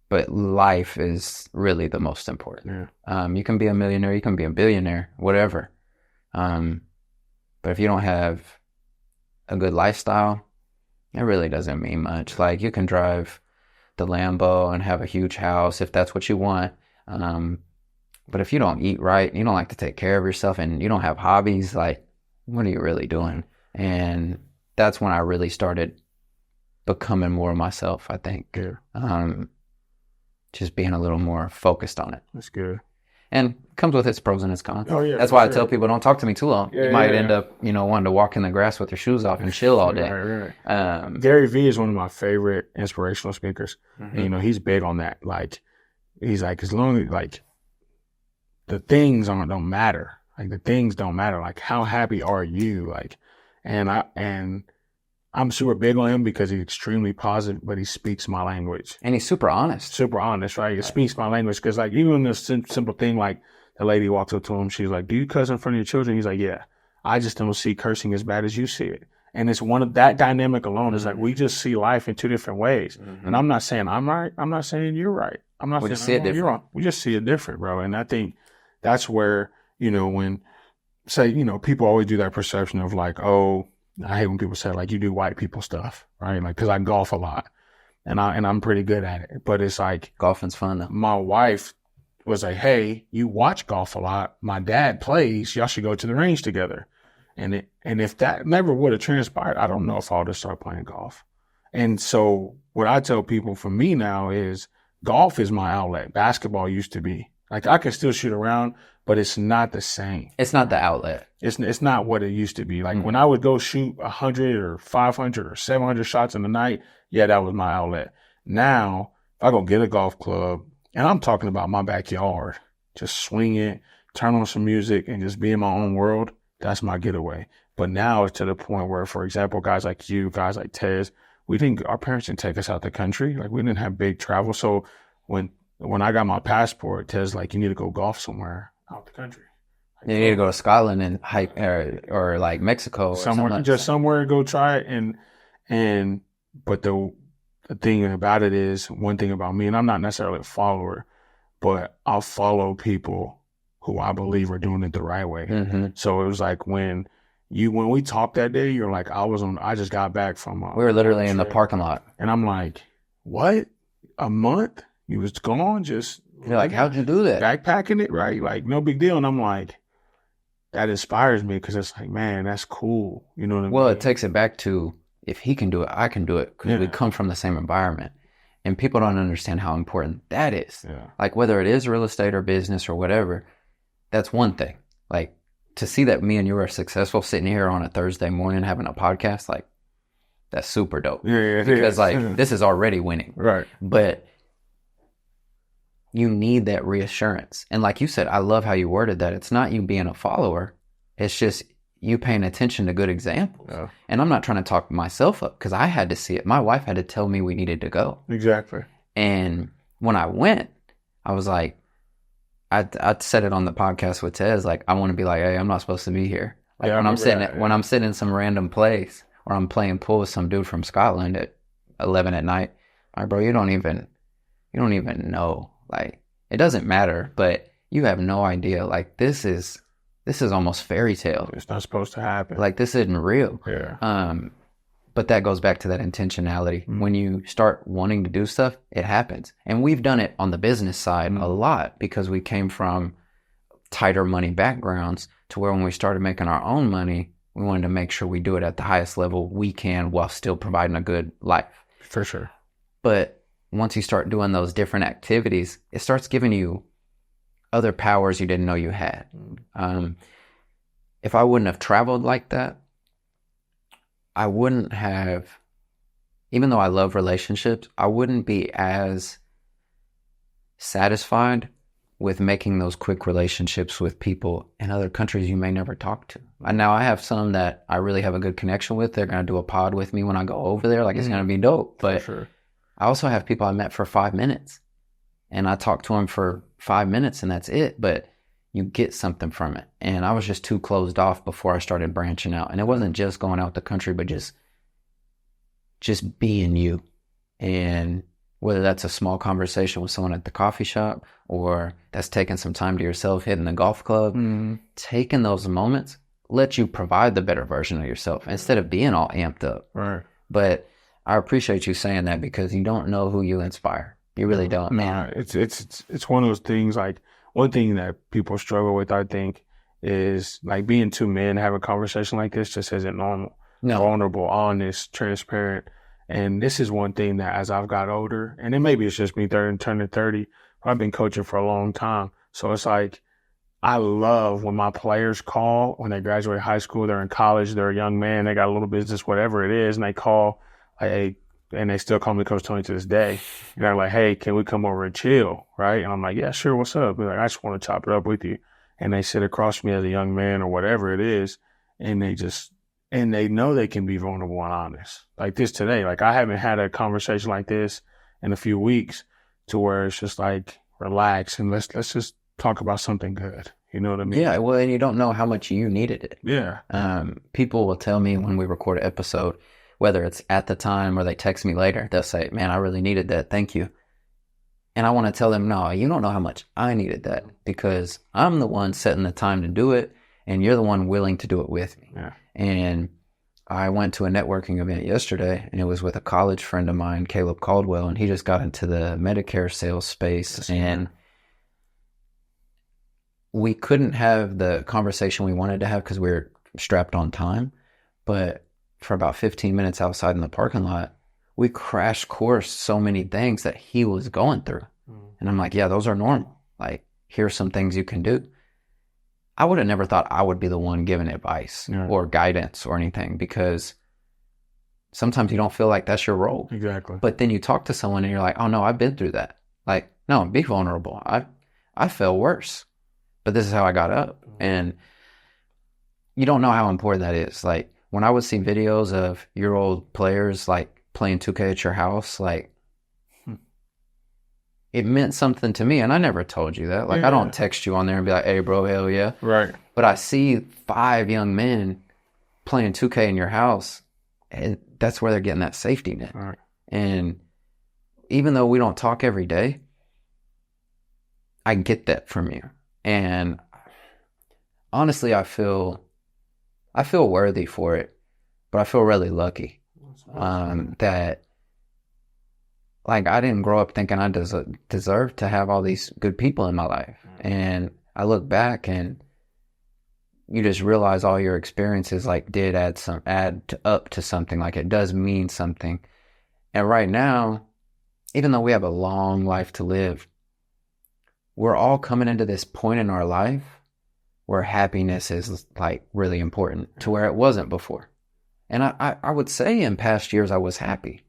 A: But life is really the most important. Yeah. You can be a millionaire, you can be a billionaire, whatever. But if you don't have a good lifestyle, it really doesn't mean much. Like, you can drive the Lambo and have a huge house if that's what you want. But if you don't eat right, you don't like to take care of yourself, and you don't have hobbies, like, what are you really doing? And that's when I really started becoming more of myself, I think. Yeah. Just being a little more focused on it.
B: That's good.
A: And it comes with its pros and its cons.
B: Oh, yeah.
A: That's why I tell people, don't talk to me too long. Yeah, you might end up, you know, wanting to walk in the grass with your shoes off and chill all day.
B: Right. Gary Vee is one of my favorite inspirational speakers. And, you know, he's big on that. Like, he's like, as long as, like, the things don't matter. Like, the things don't matter. Like, how happy are you? Like, and I'm super big on him because he's extremely positive, but he speaks my language.
A: And he's super honest.
B: Super honest, right? He speaks my language. Because, like, even this simple thing, like, the lady walks up to him, she's like, do you cuss in front of your children? He's like, yeah. I just don't see cursing as bad as you see it. And it's one of that dynamic alone is like, we just see life in two different ways. And I'm not saying I'm right. I'm not saying you're right. I'm not saying you're wrong. We just see it different, bro. And I think that's where, you know, when say, you know, people always do that perception of like, oh, I hate when people say like you do white people stuff, right? Like, cause I golf a lot and I'm pretty good at it, but it's like
A: golfing's fun though.
B: My wife was like, hey, you watch golf a lot. My dad plays. Y'all should go to the range together. And if that never would have transpired, I don't know if I would have started playing golf. And so what I tell people for me now is golf is my outlet. Basketball used to be. Like I can still shoot around, but it's not the same.
A: It's not the outlet.
B: It's not what it used to be. Like when I would go shoot 100 or 500 or 700 shots in the night, yeah, that was my outlet. Now, if I go get a golf club, and I'm talking about my backyard, just swing it, turn on some music, and just be in my own world, that's my getaway. But now it's to the point where, for example, guys like you, guys like Tez, our parents didn't take us out the country. Like we didn't have big travel. So when I got my passport, Tez like, you need to go golf somewhere out the country. Like,
A: you need to go to Scotland and hike or like Mexico or
B: somewhere, just somewhere to go try it. But the thing about it is, one thing about me, and I'm not necessarily a follower, but I'll follow people who I believe are doing it the right way. Mm-hmm. So it was like when we talked that day, you're like, I just got back from
A: we were literally in the parking lot.
B: And I'm like, what? A month? You was gone?
A: You're like, how'd you do that?
B: Backpacking it, right? Like, no big deal. And I'm like, that inspires me because it's like, man, that's cool. You know what I mean?
A: Well, it takes it back to, if he can do it, I can do it, because we come from the same environment. And people don't understand how important that is. Yeah. Like whether it is real estate or business or whatever, that's one thing. Like to see that me and you are successful sitting here on a Thursday morning having a podcast, like that's super dope. Yeah, because like this is already winning.
B: Right.
A: But you need that reassurance. And like you said, I love how you worded that. It's not you being a follower. It's just you paying attention to good examples. Yeah. And I'm not trying to talk myself up because I had to see it. My wife had to tell me we needed to go.
B: Exactly.
A: And when I went, I was like, I said it on the podcast with Tez, like, I want to be like, hey, I'm not supposed to be here. Like when I'm sitting in some random place or I'm playing pool with some dude from Scotland at 11 at night, like, bro, you don't even know. Like, it doesn't matter, but you have no idea. Like, this is almost fairy tale.
B: It's not supposed to happen.
A: Like, this isn't real.
B: Yeah.
A: But that goes back to that intentionality. Mm-hmm. When you start wanting to do stuff, it happens. And we've done it on the business side a lot because we came from tighter money backgrounds to where when we started making our own money, we wanted to make sure we do it at the highest level we can while still providing a good life.
B: For sure.
A: But once you start doing those different activities, it starts giving you other powers you didn't know you had. If I wouldn't have traveled like that, I wouldn't have, even though I love relationships, I wouldn't be as satisfied with making those quick relationships with people in other countries you may never talk to. And now I have some that I really have a good connection with. They're going to do a pod with me when I go over there. Like, it's going to be dope. But sure. I also have people I met for 5 minutes and I talk to them for 5 minutes and that's it. But you get something from it. And I was just too closed off before I started branching out. And it wasn't just going out the country, but just being you. And whether that's a small conversation with someone at the coffee shop or that's taking some time to yourself, hitting the golf club, taking those moments let you provide the better version of yourself instead of being all amped up.
B: Right.
A: But I appreciate you saying that because you don't know who you inspire. You really don't.
B: Nah, it's one of those things. Like, one thing that people struggle with, I think, is like being two men having a conversation like this just isn't normal. No. Vulnerable, honest, transparent. And this is one thing that as I've got older, and then maybe it's just me turning 30, but I've been coaching for a long time. So it's like, I love when my players call, when they graduate high school, they're in college, they're a young man, they got a little business, whatever it is, and they call, hey, and they still call me Coach Tony to this day. And they're like, hey, can we come over and chill, right? And I'm like, yeah, sure, what's up? They're like, I just want to chop it up with you. And they sit across from me as a young man or whatever it is, and they know they can be vulnerable and honest. Like this today, like I haven't had a conversation like this in a few weeks to where it's just like, relax and let's just talk about something good. You know what I mean?
A: Yeah, well, and you don't know how much you needed it.
B: Yeah.
A: People will tell me when we record an episode, whether it's at the time or they text me later, they'll say, man, I really needed that. Thank you. And I want to tell them, no, you don't know how much I needed that because I'm the one setting the time to do it. and you're the one willing to do it with me.
B: Yeah.
A: And I went to a networking event yesterday, and it was with a college friend of mine, Caleb Caldwell, and he just got into the Medicare sales space. Yes, and we couldn't have the conversation we wanted to have because we were strapped on time. But for about 15 minutes outside in the parking lot, we crash course so many things that he was going through. And I'm like, yeah, those are normal. Like, here's some things you can do. I would have never thought I would be the one giving advice or guidance or anything, because sometimes you don't feel like that's your role.
B: Exactly.
A: But then you talk to someone and you're like, oh no, I've been through that. Like, no, be vulnerable. I felt worse, but this is how I got up. And you don't know how important that is. Like, when I would see videos of your old players like playing 2K at your house, like, it meant something to me, and I never told you that. Like, I don't text you on there and be like, hey, bro, hell yeah.
B: Right.
A: But I see 5 young men playing 2K in your house, and that's where they're getting that safety net.
B: Right.
A: And even though we don't talk every day, I get that from you. And honestly, I feel worthy for it, but I feel really lucky that, like, I didn't grow up thinking I deserve to have all these good people in my life. And I look back and you just realize all your experiences, like, did add up to something. Like, it does mean something. And right now, even though we have a long life to live, we're all coming into this point in our life where happiness is, like, really important to where it wasn't before. And I would say in past years I was happy,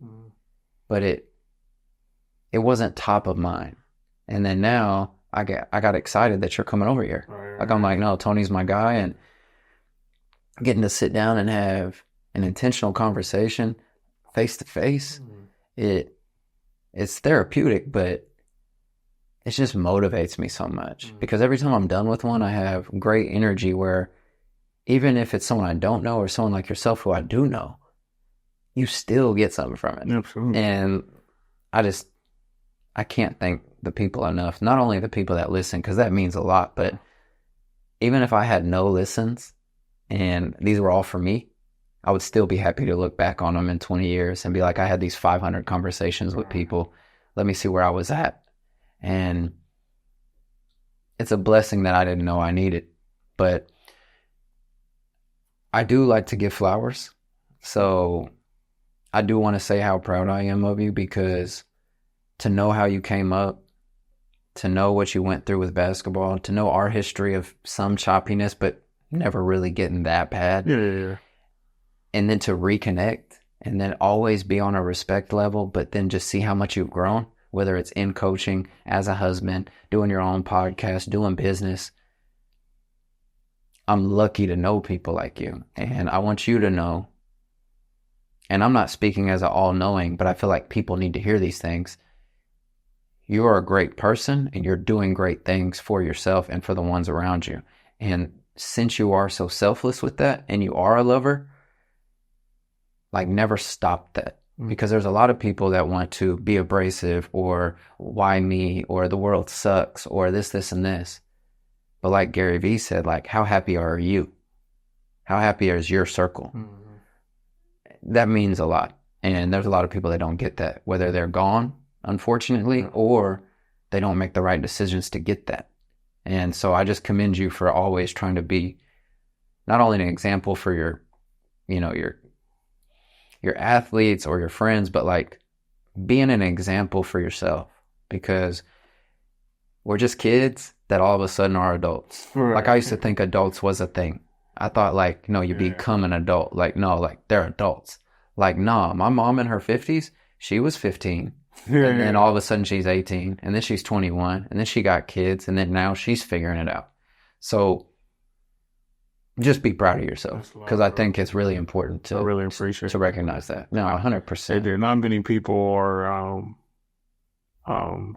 A: but it wasn't top of mind. And then now I got excited that you're coming over here. Right. Like, I'm like, no, Tony's my guy, and getting to sit down and have an intentional conversation face to face, it's therapeutic, but it just motivates me so much, because every time I'm done with one, I have great energy where even if it's someone I don't know or someone like yourself who I do know, you still get something from it.
B: Absolutely.
A: And I can't thank the people enough. Not only the people that listen, because that means a lot, but even if I had no listens and these were all for me, I would still be happy to look back on them in 20 years and be like, I had these 500 conversations with people. Let me see where I was at. And it's a blessing that I didn't know I needed. But I do like to give flowers. So I do want to say how proud I am of you, because to know how you came up, to know what you went through with basketball, to know our history of some choppiness, but never really getting that bad.
B: Yeah.
A: And then to reconnect and then always be on a respect level, but then just see how much you've grown, whether it's in coaching, as a husband, doing your own podcast, doing business. I'm lucky to know people like you. And I want you to know, and I'm not speaking as an all-knowing, but I feel like people need to hear these things. You are a great person, and you're doing great things for yourself and for the ones around you. And since you are so selfless with that, and you are a lover, like, never stop that. Because there's a lot of people that want to be abrasive, or why me, or the world sucks, or this, and this. But like Gary Vee said, like, how happy are you? How happy is your circle? That means a lot. And there's a lot of people that don't get that, whether they're gone, unfortunately, or they don't make the right decisions to get that. And so I just commend you for always trying to be not only an example for your athletes or your friends, but like being an example for yourself, because we're just kids that all of a sudden are adults. Right. Like, I used to think adults was a thing. I thought, like, no, you become an adult. Like, no, like, they're adults. Like, nah, my mom in her 50s, she was 15. And then all of a sudden she's 18, and then she's 21, and then she got kids, and then now she's figuring it out. So just be proud of yourself, because I think it's really important to,
B: I really appreciate
A: to recognize that. No, 100%.
B: Not many people are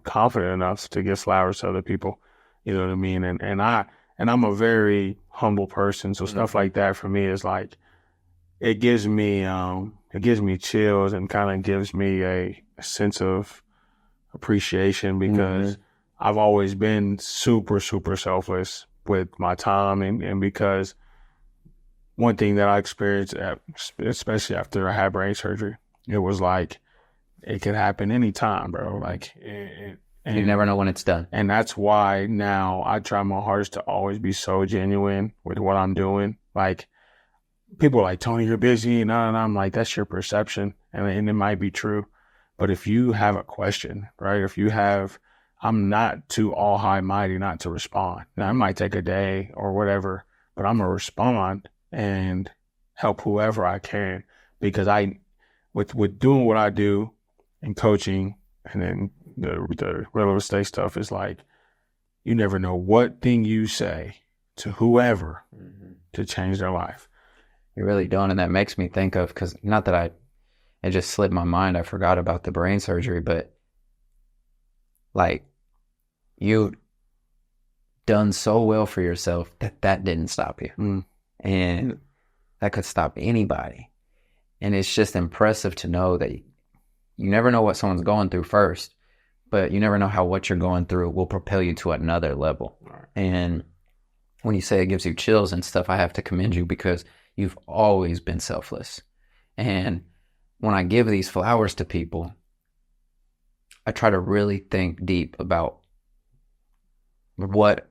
B: confident enough to give flowers to other people. You know what I mean? And I'm a very humble person, so stuff like that for me is like, it gives me chills and kind of gives me a sense of appreciation, because I've always been super, super selfless with my time, and because one thing that I experienced, especially after I had brain surgery, it was like it could happen anytime, bro. Like, and
A: you never know when it's done.
B: And that's why now I try my hardest to always be so genuine with what I'm doing. Like, people are like, Tony, you're busy. And I'm like, that's your perception. And it might be true. But if you have a question, right? If you have, I'm not too all high mighty not to respond. Now, it might take a day or whatever, but I'm going to respond and help whoever I can, because with doing what I do and coaching, and then the real estate stuff is like, you never know what thing you say to whoever to change their life.
A: You really don't. And that makes me think of, because not that it just slipped my mind, I forgot about the brain surgery, but like, you done so well for yourself that didn't stop you. And that could stop anybody. And it's just impressive to know that you never know what someone's going through first, but you never know how what you're going through will propel you to another level. Right. And when you say it gives you chills and stuff, I have to commend you, because you've always been selfless. And when I give these flowers to people, I try to really think deep about what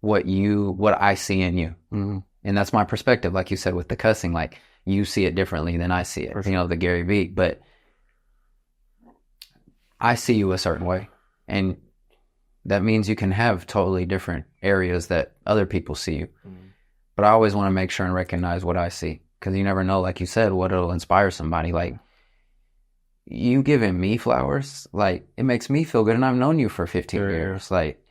A: I see in you. And that's my perspective, like you said, with the cussing. Like, you see it differently than I see it, you know, the Gary Vee. But I see you a certain way, and that means you can have totally different areas that other people see you. But I always want to make sure and recognize what I see, because you never know, like you said, what it'll inspire somebody. Like, you giving me flowers, like, it makes me feel good, and I've known you for 15 years. Like,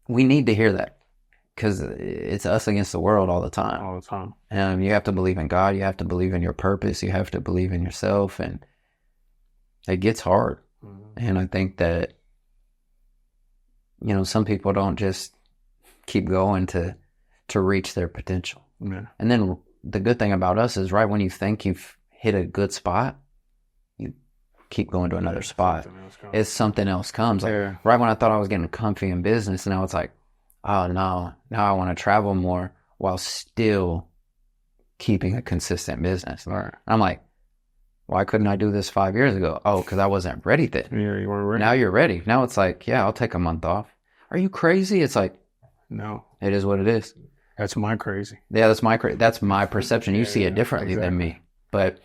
A: we need to hear that, because it's us against the world all the time.
B: All the time.
A: You have to believe in God. You have to believe in your purpose. You have to believe in yourself, and it gets hard. And I think that, you know, some people don't just keep going to reach their potential. And then the good thing about us is, right when you think you've hit a good spot, you keep going to another spot. Something else comes. Like, right when I thought I was getting comfy in business, now it's like, oh no, now I want to travel more while still keeping a consistent business. Right. I'm like, why couldn't I do this 5 years ago? Oh, because I wasn't ready then.
B: Yeah, you weren't ready.
A: Now you're ready. Now it's like, yeah, I'll take a month off. Are you crazy? It's like,
B: no,
A: it is what it is.
B: That's my crazy.
A: Yeah, that's my perception. You see it differently than me. But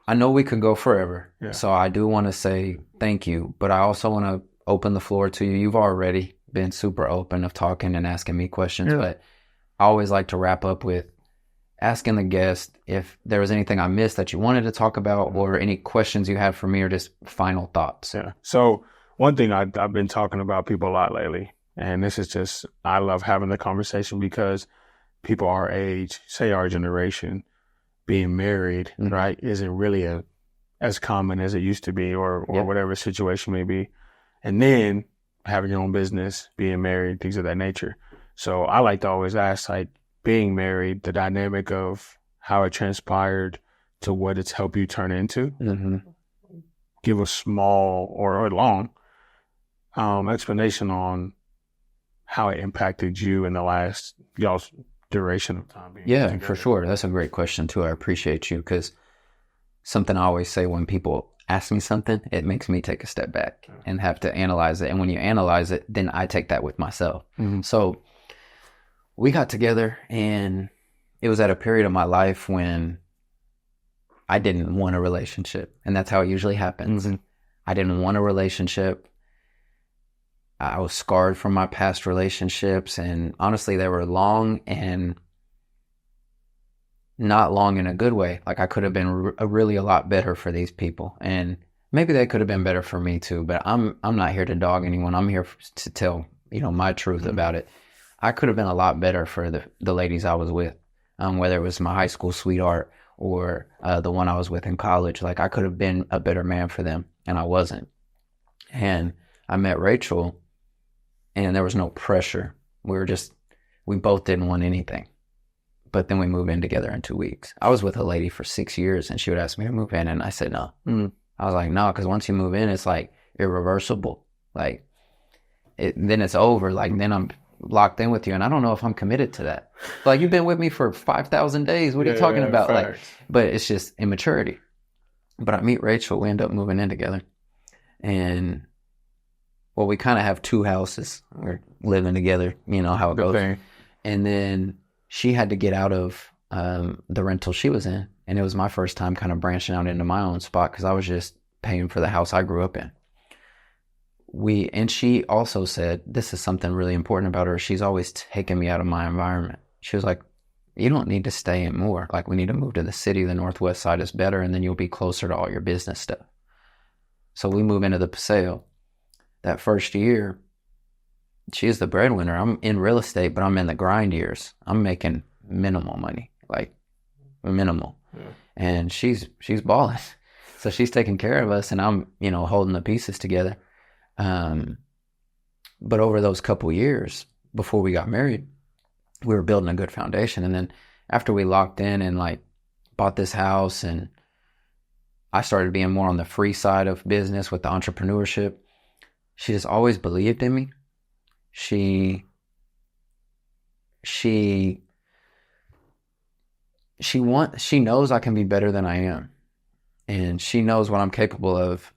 A: I know we could go forever. Yeah. So I do want to say thank you, but I also want to open the floor to you. You've already been super open of talking and asking me questions, but I always like to wrap up with asking the guest if there was anything I missed that you wanted to talk about, or any questions you have for me, or just final thoughts.
B: Yeah. So one thing I've been talking about people a lot lately, and this is just, I love having the conversation, because people our age, say our generation, being married, right, isn't really as common as it used to be, or whatever situation may be. And then having your own business, being married, things of that nature. So I like to always ask, like, being married, the dynamic of how it transpired to what it's helped you turn into. Give a small or long explanation on how it impacted you in the last y'all's duration of time.
A: Yeah, for sure. That's a great question too. I appreciate you, because something I always say when people ask me something, it makes me take a step back and have to analyze it. And when you analyze it, then I take that with myself. So we got together, and it was at a period of my life when I didn't want a relationship. And that's how it usually happens. I didn't want a relationship. I was scarred from my past relationships, and honestly, they were long and not long in a good way. Like, I could have been really a lot better for these people, and maybe they could have been better for me too. But I'm not here to dog anyone. I'm here to tell, you know, my truth about it. I could have been a lot better for the ladies I was with, whether it was my high school sweetheart or the one I was with in college. Like, I could have been a better man for them, and I wasn't. And I met Rachel, and there was no pressure. We both didn't want anything. But then we moved in together in 2 weeks. I was with a lady for 6 years, and she would ask me to move in, and I said no. I was like, no, because once you move in, it's like irreversible. Like, then it's over. Like, then I'm locked in with you, and I don't know if I'm committed to that. Like, you've been with me for 5,000 days. What are you talking about?
B: Facts.
A: Like, but it's just immaturity. But I meet Rachel. We end up moving in together, and well, we kind of have 2 houses. We're living together. You know how it goes.
B: Thing.
A: And then she had to get out of the rental she was in, and it was my first time kind of branching out into my own spot because I was just paying for the house I grew up in. And she also said, this is something really important about her. She's always taken me out of my environment. She was like, you don't need to stay in more. Like, we need to move to the city. The Northwest side is better, and then you'll be closer to all your business stuff. So we move into the Paseo. That first year, she is the breadwinner. I'm in real estate, but I'm in the grind years. I'm making minimal money, like minimal. Yeah. And she's balling. So she's taking care of us, and I'm, holding the pieces together. But over those couple years before we got married, we were building a good foundation. And then after we locked in and like bought this house, and I started being more on the free side of business with the entrepreneurship, she just always believed in me. She knows I can be better than I am. And she knows what I'm capable of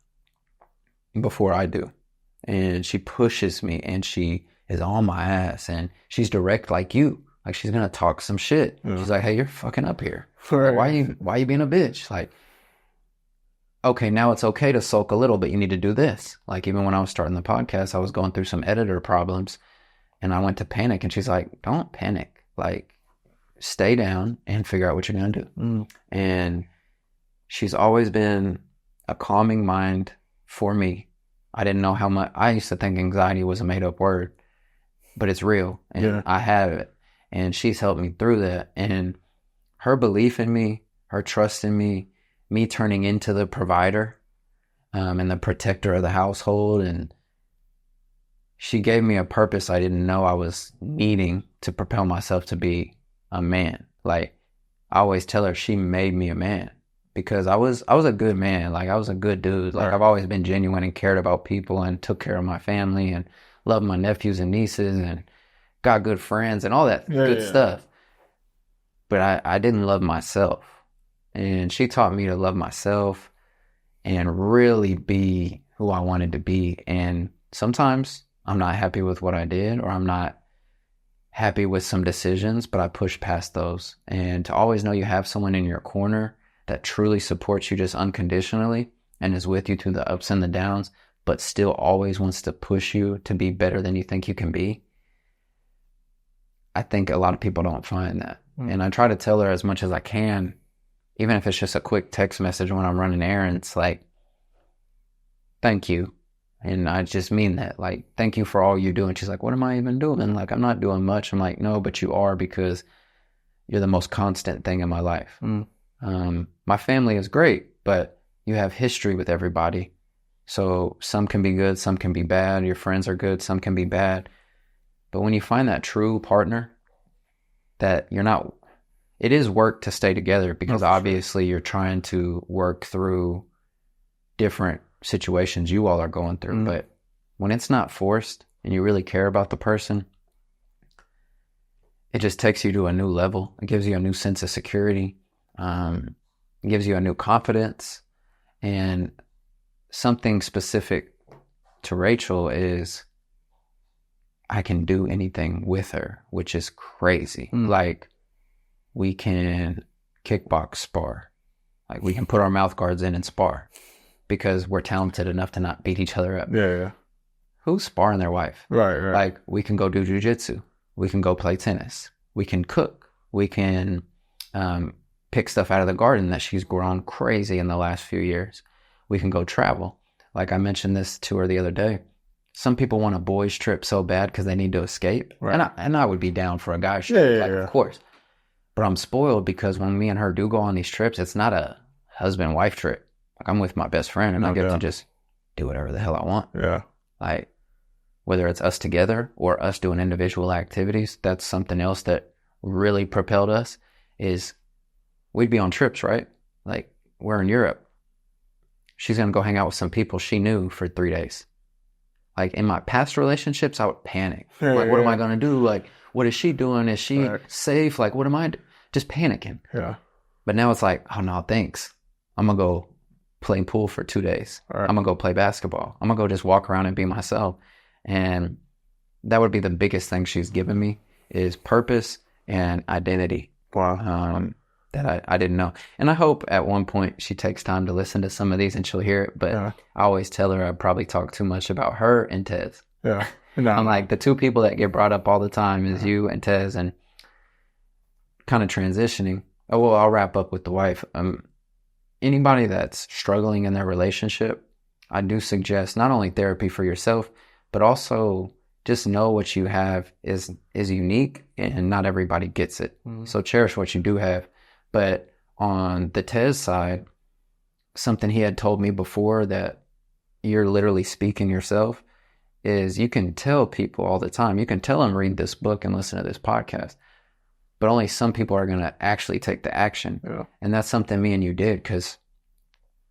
A: before I do. And she pushes me, and she is on my ass, and she's direct like you. Like, she's going to talk some shit. Yeah. She's like, hey, you're fucking up here. Right. Why you being a bitch? Like, okay, now it's okay to sulk a little, but you need to do this. Like, even when I was starting the podcast, I was going through some editor problems, and I went to panic, and she's like, don't panic. Like, stay down and figure out what you're going to do. And she's always been a calming mind for me. I didn't know how much. I used to think anxiety was a made-up word, but it's real, and I have it. And she's helped me through that. And her belief in me, her trust in me, me turning into the provider and the protector of the household, and she gave me a purpose I didn't know I was needing to propel myself to be a man. Like, I always tell her she made me a man. Because I was a good man. Like, I was a good dude. Like, I've always been genuine and cared about people and took care of my family and loved my nephews and nieces and got good friends and all that good stuff. But I didn't love myself. And she taught me to love myself and really be who I wanted to be. And sometimes I'm not happy with what I did, or I'm not happy with some decisions, but I push past those. And to always know you have someone in your corner that truly supports you just unconditionally and is with you through the ups and the downs, but still always wants to push you to be better than you think you can be. I think a lot of people don't find that. And I try to tell her as much as I can, even if it's just a quick text message when I'm running errands, like, thank you. And I just mean that, like, thank you for all you do. And she's like, what am I even doing? Like, I'm not doing much. I'm like, no, but you are, because you're the most constant thing in my life. My family is great, but you have history with everybody. So some can be good, some can be bad. Your friends are good, some can be bad. But when you find that true partner, that you're not, it is work to stay together, because obviously you're trying to work through different situations you all are going through. But when it's not forced and you really care about the person, it just takes you to a new level. It gives you a new sense of security. It gives you a new confidence. And something specific to Rachel is I can do anything with her, which is crazy. Like, we can kickbox spar. Like, we can put our mouth guards in and spar because we're talented enough to not beat each other up.
B: Yeah.
A: Who's sparring their wife? Right. Like, we can go do jujitsu. We can go play tennis. We can cook. We can pick stuff out of the garden that she's grown crazy in the last few years. We can go travel. Like, I mentioned this to her the other day. Some people want a boys trip so bad because they need to escape. Right. And I would be down for a guy's trip, of course. But I'm spoiled because when me and her do go on these trips, it's not a husband-wife trip. Like, I'm with my best friend, and I get to just do whatever the hell I want. Yeah. Like, whether it's us together or us doing individual activities, that's something else that really propelled us. Is we'd be on trips, right? Like, we're in Europe. She's going to go hang out with some people she knew for 3 days. like in my past relationships, I would panic. Like, what am I going to do? Like, what is she doing? Is she safe? Like, what am I just panicking?
B: Yeah.
A: But now it's like, oh no, thanks. I'm going to go play pool for 2 days. I'm going to go play basketball. I'm going to go just walk around and be myself. And that would be the biggest thing she's given me is purpose and identity.
B: Wow.
A: That I didn't know. And I hope at one point she takes time to listen to some of these and she'll hear it. But I always tell her I probably talk too much about her and Tez.
B: Yeah.
A: No. I'm like, the two people that get brought up all the time is you and Tez, and kind of transitioning. Oh, well, I'll wrap up with the wife. Anybody that's struggling in their relationship, I do suggest not only therapy for yourself, but also just know what you have is unique and not everybody gets it. So cherish what you do have. But on the Tez side, something he had told me before that you're literally speaking yourself is you can tell people all the time. You can tell them read this book and listen to this podcast, but only some people are going to actually take the action. Yeah. And that's something me and you did, because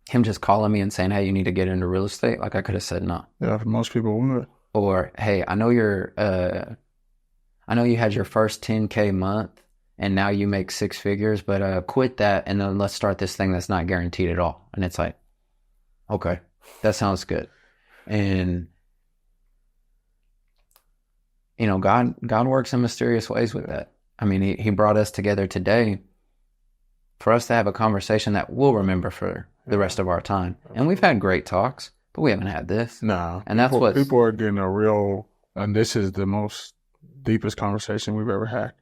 A: him just calling me and saying, hey, you need to get into real estate. Like I could have said no.
B: Yeah, most people wouldn't.
A: Or, hey, I know you had your first 10K month and now you make 6 figures, but quit that and then let's start this thing that's not guaranteed at all. And it's like, okay, that sounds good. And you know, God works in mysterious ways with that. I mean, he brought us together today for us to have a conversation that we'll remember for the rest of our time. And we've had great talks, but we haven't had this.
B: No.
A: And that's what
B: people are getting a real, and this is the most deepest conversation we've ever had.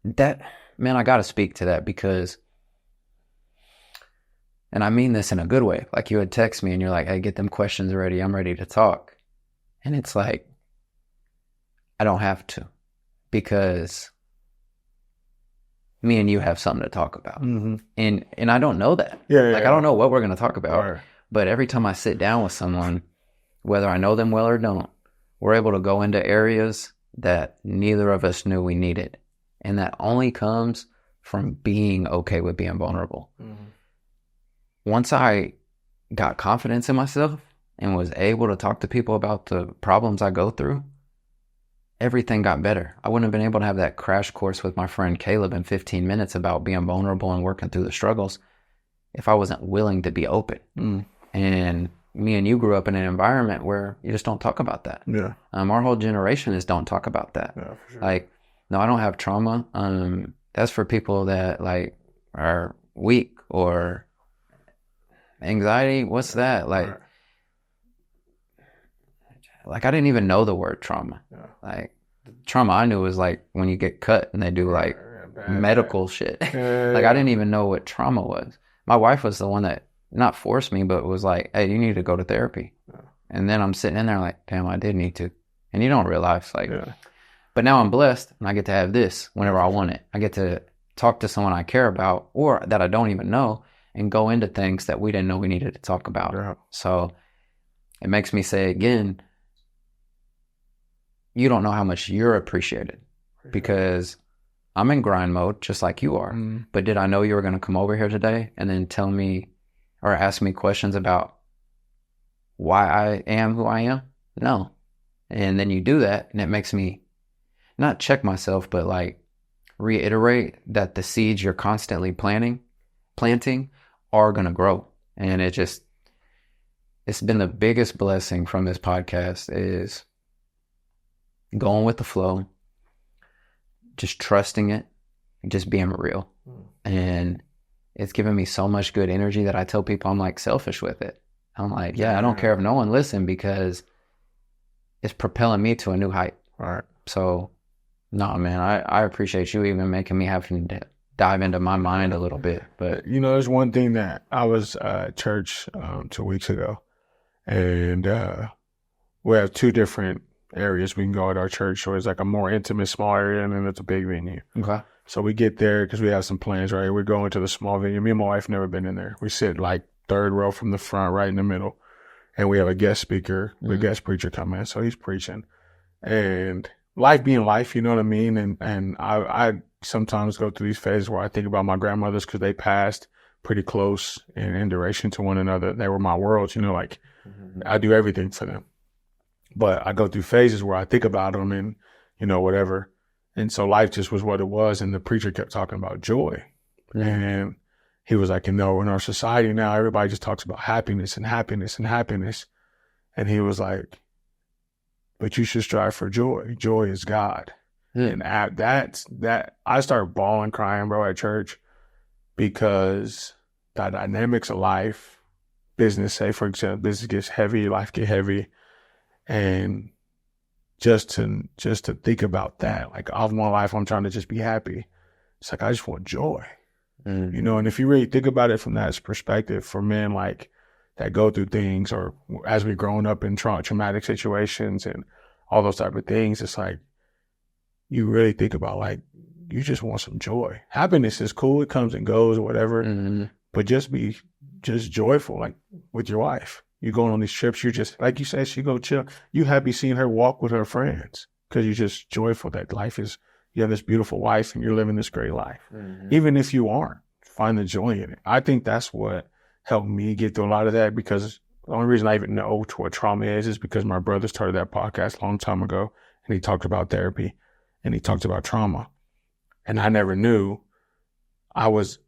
A: That, man, I got to speak to that because, and I mean this in a good way. Like you would text me and you're like, hey, get them questions ready. I'm ready to talk. And it's like, I don't have to, because me and you have something to talk about. Mm-hmm. And I don't know that. I don't know what we're going to talk about. Right. But every time I sit down with someone, whether I know them well or don't, we're able to go into areas that neither of us knew we needed. And that only comes from being okay with being vulnerable. Mm-hmm. Once I got confidence in myself and was able to talk to people about the problems I go through, everything got better. I wouldn't have been able to have that crash course with my friend Caleb in 15 minutes about being vulnerable and working through the struggles if I wasn't willing to be open. And me and you grew up in an environment where you just don't talk about that. Yeah. Our whole generation is don't talk about that. Yeah, for sure. Like, no, I don't have trauma. That's for people that like are weak or anxiety. What's that? Like I didn't even know the word trauma. Yeah. Like trauma I knew was like when you get cut and they do like medical shit. Like I didn't even know what trauma was. My wife was the one that not forced me, but was like, hey, you need to go to therapy. Yeah. And then I'm sitting in there like, damn, I did need to. And you don't realize like, but now I'm blessed and I get to have this whenever I want it. I get to talk to someone I care about or that I don't even know and go into things that we didn't know we needed to talk about. Yeah. So it makes me say again, you don't know how much you're appreciated, because I'm in grind mode just like you are. But did I know you were going to come over here today and then tell me or ask me questions about why I am who I am? No. And then you do that and it makes me not check myself, but like reiterate that the seeds you're constantly planting are going to grow. And it's been the biggest blessing from this podcast is going with the flow, just trusting it, and just being real. And it's given me so much good energy that I tell people I'm like selfish with it. I'm like, I don't care if no one listens because it's propelling me to a new height. All right. So, no, man, I appreciate you even making me having to dive into my mind a little bit. But
B: you know, there's one thing that I was at church 2 weeks ago, and we have 2 different areas we can go at our church. So it's like a more intimate, small area, and then it's a big venue. Okay. So we get there because we have some plans, right? We're going to the small venue. Me and my wife never been in there. We sit like 3rd row from the front, right in the middle. And we have a guest speaker, the guest preacher come in. So he's preaching. And life being life, you know what I mean? And I sometimes go through these phases where I think about my grandmothers because they passed pretty close in duration to one another. They were my worlds, you know, like I do everything for them. But I go through phases where I think about them and, whatever. And so life just was what it was. And the preacher kept talking about joy. And he was like, in our society now, everybody just talks about happiness and happiness and happiness. And he was like, but you should strive for joy. Joy is God. And that I started bawling, crying, bro, at church, because the dynamics of life, business, say for example, business gets heavy, life get heavy. And just to think about that, like all my life, I'm trying to just be happy. It's like, I just want joy, and if you really think about it from that perspective, for men like that go through things, or as we've grown up in traumatic situations and all those type of things, it's like, you really think about, like, you just want some joy. Happiness is cool. It comes and goes or whatever, but just be joyful, like with your wife. You going on these trips, you're just, like you said, she go chill. You happy seeing her walk with her friends because you're just joyful that you have this beautiful wife and you're living this great life. Even if you aren't, find the joy in it. I think that's what helped me get through a lot of that, because the only reason I even know what trauma is because my brother started that podcast a long time ago, and he talked about therapy and he talked about trauma. And I never knew. It's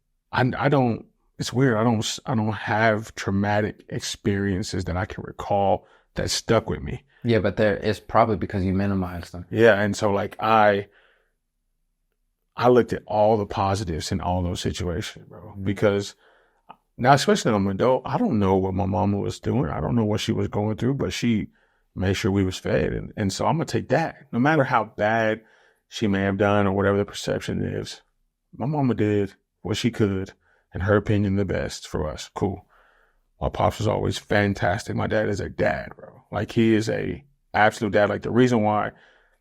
B: weird. I don't have traumatic experiences that I can recall that stuck with me.
A: Yeah, but it's probably because you minimized them.
B: Yeah, and so like I looked at all the positives in all those situations, bro. Because now, especially when I'm an adult, I don't know what my mama was doing. I don't know what she was going through, but she made sure we was fed. And so I'm gonna take that. No matter how bad she may have done or whatever the perception is, my mama did what she could, in her opinion, the best for us. Cool. My pops was always fantastic. My dad is a dad, bro. Like, he is a absolute dad. Like, the reason why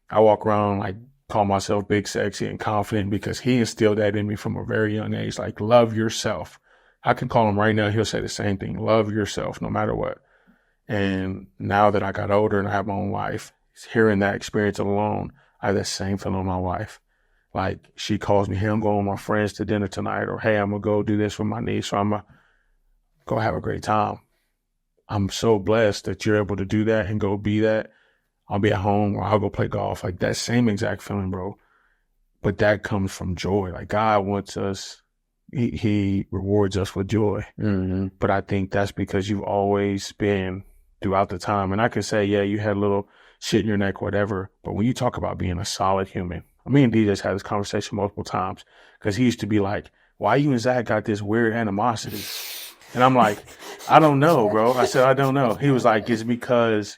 B: I walk around, like, call myself big, sexy, and confident, because he instilled that in me from a very young age. Like, love yourself. I can call him right now. He'll say the same thing. Love yourself no matter what. And now that I got older and I have my own life, hearing that experience alone, I have that same feeling with my wife. Like, she calls me, hey, I'm going with my friends to dinner tonight, or hey, I'm going to go do this with my niece, so I'm going to go have a great time. I'm so blessed that you're able to do that and go be that. I'll be at home, or I'll go play golf. Like, that same exact feeling, bro. But that comes from joy. Like, God wants us, he rewards us with joy. But I think that's because you've always been throughout the time. And I could say, yeah, you had a little shit in your neck, whatever. But when you talk about being a solid human, me and DJ's had this conversation multiple times, because he used to be like, why you and Zach got this weird animosity? And I'm like, I don't know, bro. I said, I don't know. He was like, it's because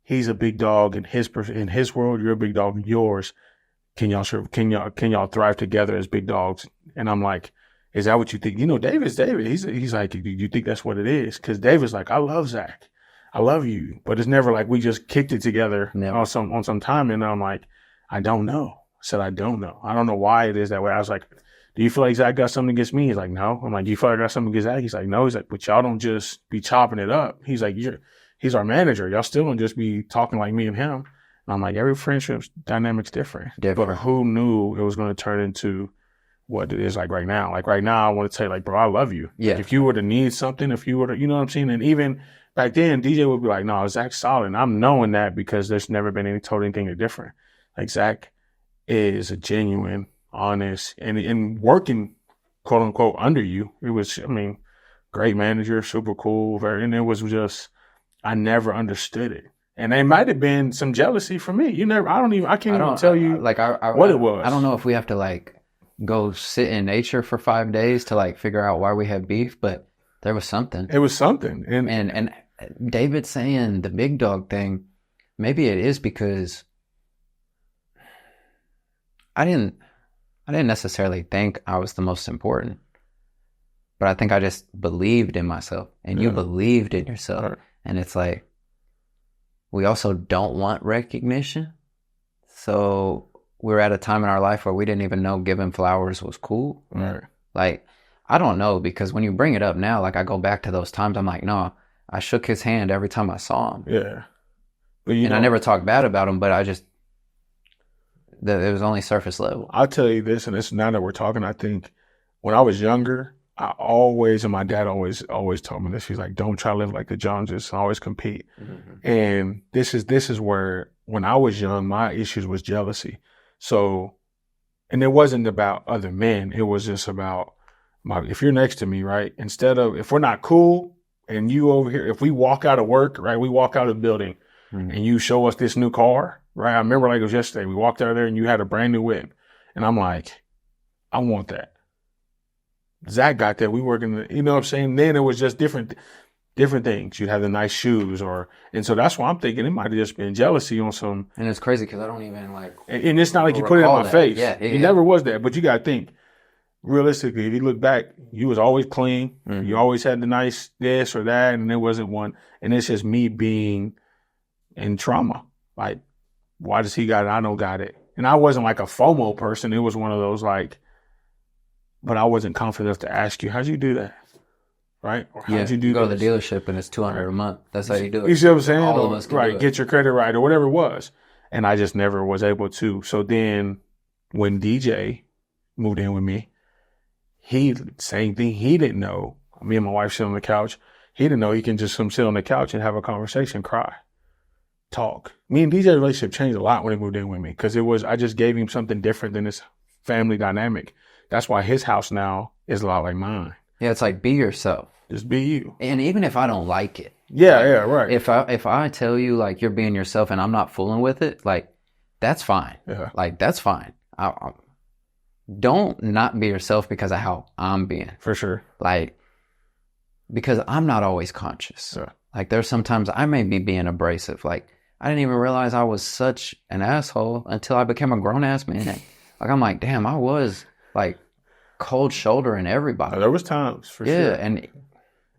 B: he's a big dog in his world. You're a big dog in yours. Can y'all thrive together as big dogs? And I'm like, is that what you think? David's David. He's like, you think that's what it is? Because David's like, I love Zach. I love you. But it's never like we just kicked it together on some time. And I'm like, I don't know. I said, I don't know. I don't know why it is that way. I was like, do you feel like Zach got something against me? He's like, no. I'm like, do you feel like I got something against Zach? He's like, no. He's like, but y'all don't just be chopping it up. He's like, he's our manager. Y'all still don't just be talking like me and him. And I'm like, every friendship dynamic's different. But who knew it was going to turn into what it is like right now? Like right now, I want to say, like, bro, I love you.
A: Yeah.
B: Like, if you were to need something, if you were to, you know what I'm saying? And even back then, DJ would be like, no, Zach's solid. And I'm knowing that because there's never been anything different. Like, Zach is a genuine, honest, and working, quote unquote, under you. It was, great manager, super cool, and it was just, I never understood it. And there might have been some jealousy from me. I can't even tell you what it was.
A: I don't know if we have to like go sit in nature for 5 days to like figure out why we have beef, but there was something.
B: It was something.
A: And David saying the big dog thing, maybe it is because I didn't necessarily think I was the most important, but I think I just believed in myself, and you believed in yourself. Right. And it's like, we also don't want recognition. So we're at a time in our life where we didn't even know giving flowers was cool.
B: Right.
A: Like, I don't know, because when you bring it up now, like, I go back to those times, I'm like, no, I shook his hand every time I saw him.
B: Yeah.
A: But I never talked bad about him, but it was only surface level.
B: I'll tell you this, and it's now that we're talking, I think when I was younger, and my dad always told me this. He's like, don't try to live like the Joneses. Always compete. Mm-hmm. And this is where, when I was young, my issues was jealousy. So, and it wasn't about other men. It was just about if you're next to me, right? If we're not cool and you over here, if we walk out of work, right? We walk out of the building and you show us this new car, right? I remember like it was yesterday. We walked out of there and you had a brand new whip. And I'm like, I want that. Zach got that. We working, you know what I'm saying? Then it was just different things. You'd have the nice shoes and so that's why I'm thinking it might have just been jealousy on some.
A: And it's crazy because I don't even
B: and it's not like you put it in my face. Yeah. It never was that. But you got to think, realistically, if you look back, you was always clean. Mm-hmm. You always had the nice this or that, and there wasn't one. And it's just me being in trauma. Like, why does he got it? I don't got it. And I wasn't like a FOMO person. It was one of those but I wasn't confident enough to ask you, how'd you do that? Right? Or how'd you do
A: go to the dealership and it's $200 a month. That's how you do it.
B: You see what I'm saying?
A: All of us can do it.
B: Get your credit right or whatever it was. And I just never was able to. So then when DJ moved in with me, same thing. He didn't know. Me and my wife sit on the couch. He didn't know he can just sit on the couch and have a conversation, cry, talk. Me and DJ's relationship changed a lot when he moved in with me because I just gave him something different than this family dynamic. That's why his house now is a lot like mine.
A: Yeah, it's like, be yourself.
B: Just be you.
A: And even if I don't like it.
B: Yeah, right.
A: If I tell you like you're being yourself and I'm not fooling with it, like that's fine. Yeah. Like that's fine. Don't not be yourself because of how I'm being.
B: For sure.
A: Like, because I'm not always conscious. Yeah. Like there's sometimes I may be being abrasive. Like I didn't even realize I was such an asshole until I became a grown ass man. Like I'm like, damn, I was like cold shouldering everybody.
B: There was times for sure.
A: Yeah,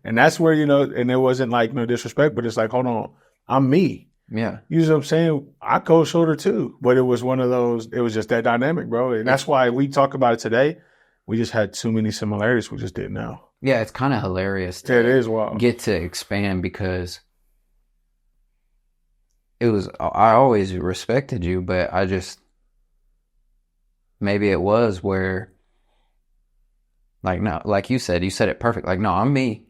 B: and that's where, and it wasn't like no disrespect, but it's like, hold on, I'm me.
A: Yeah.
B: You know what I'm saying? I cold shoulder too, but it was one of those, it was just that dynamic, bro. And that's why we talk about it today. We just had too many similarities. We just didn't know.
A: Yeah, it's kind of hilarious
B: to it is wild.
A: Get to expand because I always respected you, but maybe it was where, like, no, like you said it perfect. Like, no, I'm me.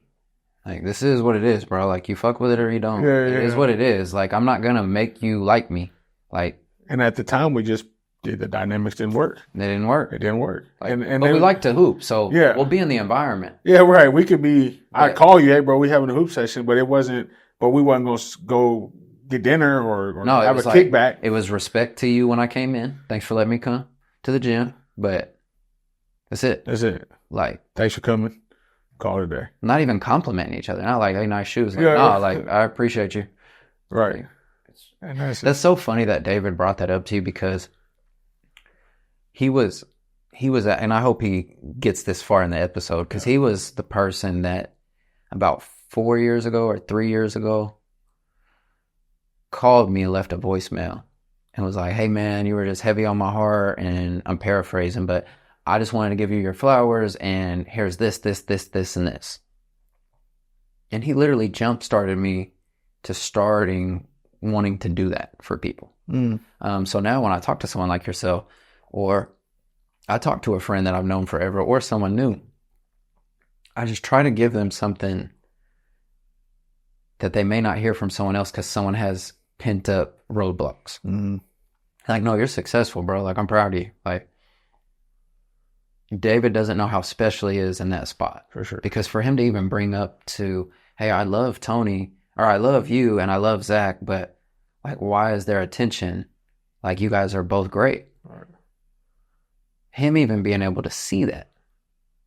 A: Like, this is what it is, bro. Like, you fuck with it or you don't. Yeah, it is what it is. Like, I'm not going to make you like me. Like,
B: and at the time, the dynamics didn't work.
A: They didn't work.
B: It didn't work.
A: Like, but we like to hoop, so we'll be in the environment.
B: Yeah, right. We could be, I'd call you, hey, bro, we having a hoop session, but we wasn't going to go get dinner or have a kickback.
A: It was respect to you when I came in. Thanks for letting me come to the gym, but that's it.
B: That's it.
A: Like,
B: thanks for coming. Call it a day.
A: Not even complimenting each other. Not like, hey, nice shoes. Like, like, I appreciate you.
B: Right.
A: And that's so funny that David brought that up to you because he was and I hope he gets this far in the episode because he was the person that about 4 years ago or 3 years ago called me and left a voicemail and was like, hey man, you were just heavy on my heart, and I'm paraphrasing, but I just wanted to give you your flowers, and here's this, and this. And he literally jump-started me to wanting to do that for people. So now when I talk to someone like yourself, or I talk to a friend that I've known forever, or someone new, I just try to give them something that they may not hear from someone else because someone has pent up roadblocks. Like, no, you're successful, bro. Like, I'm proud of you. Like, David doesn't know how special he is in that spot.
B: For sure.
A: Because for him to even bring up to, hey, I love Tony, or I love you, and I love Zach, but like, why is there a tension? Like, you guys are both great.
B: Right.
A: Him even being able to see that,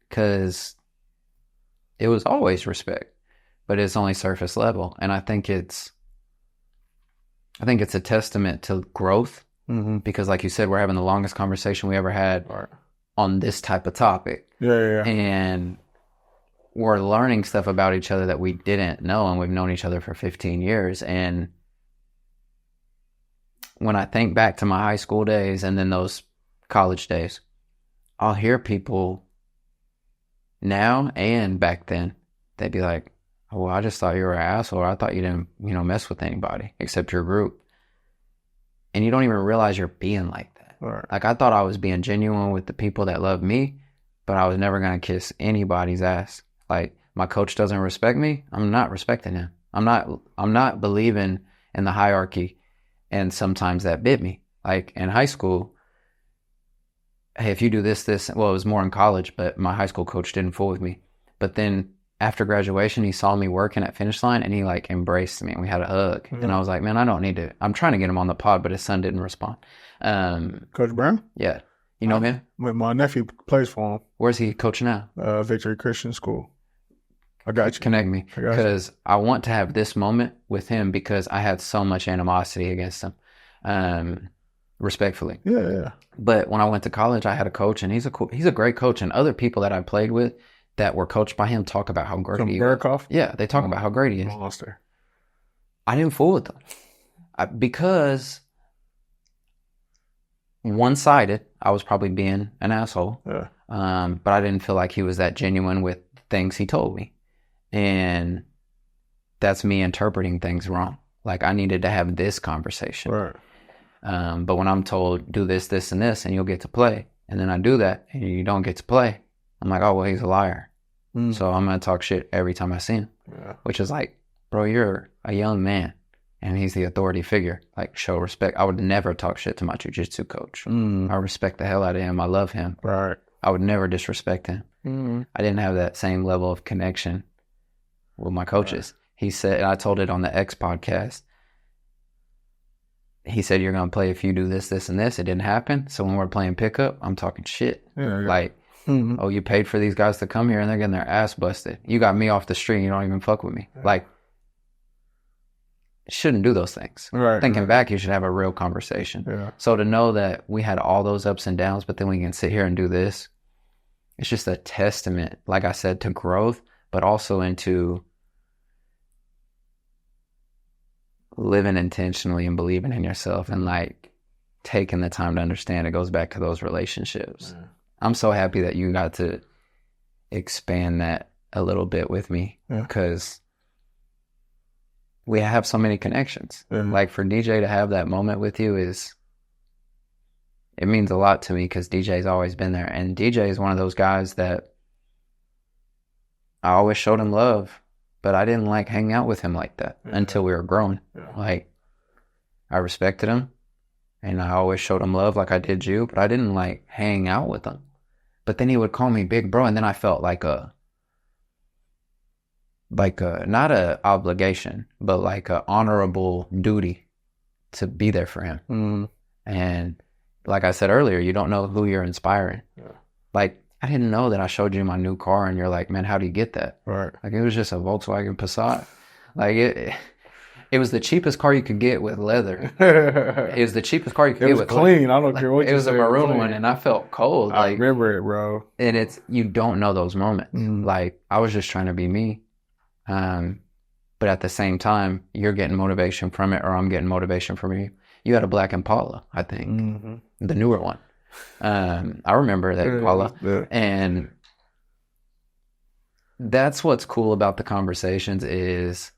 A: because it was always respect, but it's only surface level. And I think it's a testament to growth, because like you said, we're having the longest conversation we ever had on this type of topic.
B: Yeah.
A: And we're learning stuff about each other that we didn't know, and we've known each other for 15 years. And when I think back to my high school days and then those college days, I'll hear people now and back then, they'd be like, oh, well, I just thought you were an asshole. I thought you didn't, mess with anybody except your group. And you don't even realize you're being like that.
B: Right.
A: Like, I thought I was being genuine with the people that love me, but I was never going to kiss anybody's ass. Like, my coach doesn't respect me, I'm not respecting him. I'm not believing in the hierarchy, and sometimes that bit me. Like, in high school, hey, if you do this, well, it was more in college, but my high school coach didn't fool with me. But then after graduation, he saw me working at Finish Line, and he like embraced me, and we had a hug. Mm-hmm. And I was like, man, I don't need to. I'm trying to get him on the pod, but his son didn't respond.
B: Coach Brown?
A: Yeah. You know him?
B: My nephew plays for him.
A: Where's he coaching now?
B: Victory Christian School. I got you.
A: Connect me. Because I want to have this moment with him because I had so much animosity against him. Respectfully.
B: Yeah.
A: But when I went to college, I had a coach, and he's a great coach. And other people that I played with that were coached by him talk about how great he is. Yeah, they talk about how great he is.
B: Monster.
A: I didn't fool with them because one-sided, I was probably being an asshole.
B: Yeah.
A: But I didn't feel like he was that genuine with things he told me. And that's me interpreting things wrong. Like, I needed to have this conversation.
B: Right.
A: But when I'm told, do this, this, and this, and you'll get to play, and then I do that, and you don't get to play, I'm like, oh, well, he's a liar. So I'm going to talk shit every time I see him. Yeah. Which is like, bro, you're a young man, and he's the authority figure. Like, show respect. I would never talk shit to my jiu-jitsu coach. I respect the hell out of him. I love him.
B: Right.
A: I would never disrespect him. I didn't have that same level of connection with my coaches. Right. He said, and I told it on the X podcast, he said, you're going to play if you do this, this, and this. It didn't happen. So when we're playing pickup, I'm talking shit. Yeah. Like, oh, you paid for these guys to come here and they're getting their ass busted. You got me off the street. You don't even fuck with me. Yeah. Like, shouldn't do those things.
B: Right.
A: Thinking back, you should have a real conversation.
B: Yeah.
A: So to know that we had all those ups and downs, but then we can sit here and do this, it's just a testament, like I said, to growth, but also into living intentionally and believing in yourself and like taking the time to understand. It goes back to those relationships. Yeah. I'm so happy that you got to expand that a little bit with me because we have so many connections. Like, for DJ to have that moment with you it means a lot to me because DJ's always been there. And DJ is one of those guys that I always showed him love, but I didn't like hang out with him like that until we were grown. Yeah. Like, I respected him and I always showed him love like I did you, but I didn't like hang out with him. But then he would call me big bro, and then I felt like a not a obligation, but like a honorable duty to be there for him. And like I said earlier, you don't know who you're inspiring. Yeah. Like, I didn't know that I showed you my new car, and you're like, man, how do you get that?
B: Right.
A: Like, it was just a Volkswagen Passat. Like, it was the cheapest car you could get with leather. It was the cheapest car you could get with
B: leather. It was clean. I don't care what you say.
A: It was a maroon one, and I felt cold.
B: I remember it, bro.
A: And you don't know those moments. Like, I was just trying to be me. But at the same time, you're getting motivation from it, or I'm getting motivation from you. You had a black Impala, I think. The newer one. I remember that Impala. Yeah. And that's what's cool about the conversations is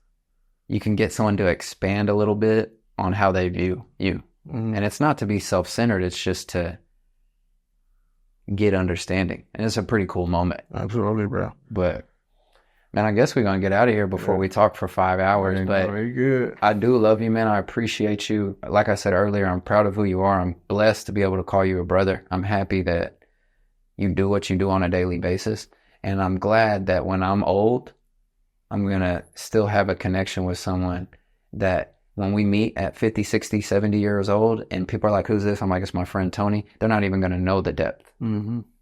A: you can get someone to expand a little bit on how they view you. And it's not to be self-centered. It's just to get understanding. And it's a pretty cool moment.
B: Absolutely, bro.
A: But, man, I guess we're going to get out of here before we talk for 5 hours. But
B: very good.
A: I do love you, man. I appreciate you. Like I said earlier, I'm proud of who you are. I'm blessed to be able to call you a brother. I'm happy that you do what you do on a daily basis. And I'm glad that when I'm old, I'm going to still have a connection with someone that when we meet at 50, 60, 70 years old and people are like, who's this? I'm like, it's my friend Tony. They're not even going to know the depth.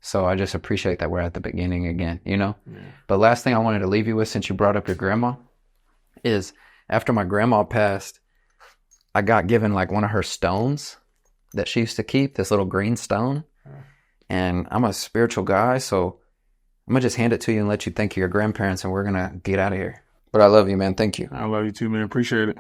A: So I just appreciate that we're at the beginning again, you know? Yeah. But last thing I wanted to leave you with, since you brought up your grandma, is after my grandma passed, I got given like one of her stones that she used to keep, this little green stone. And I'm a spiritual guy, so I'm going to just hand it to you and let you thank your grandparents, and we're going to get out of here. But I love you, man. Thank you.
B: I love you too, man. Appreciate it.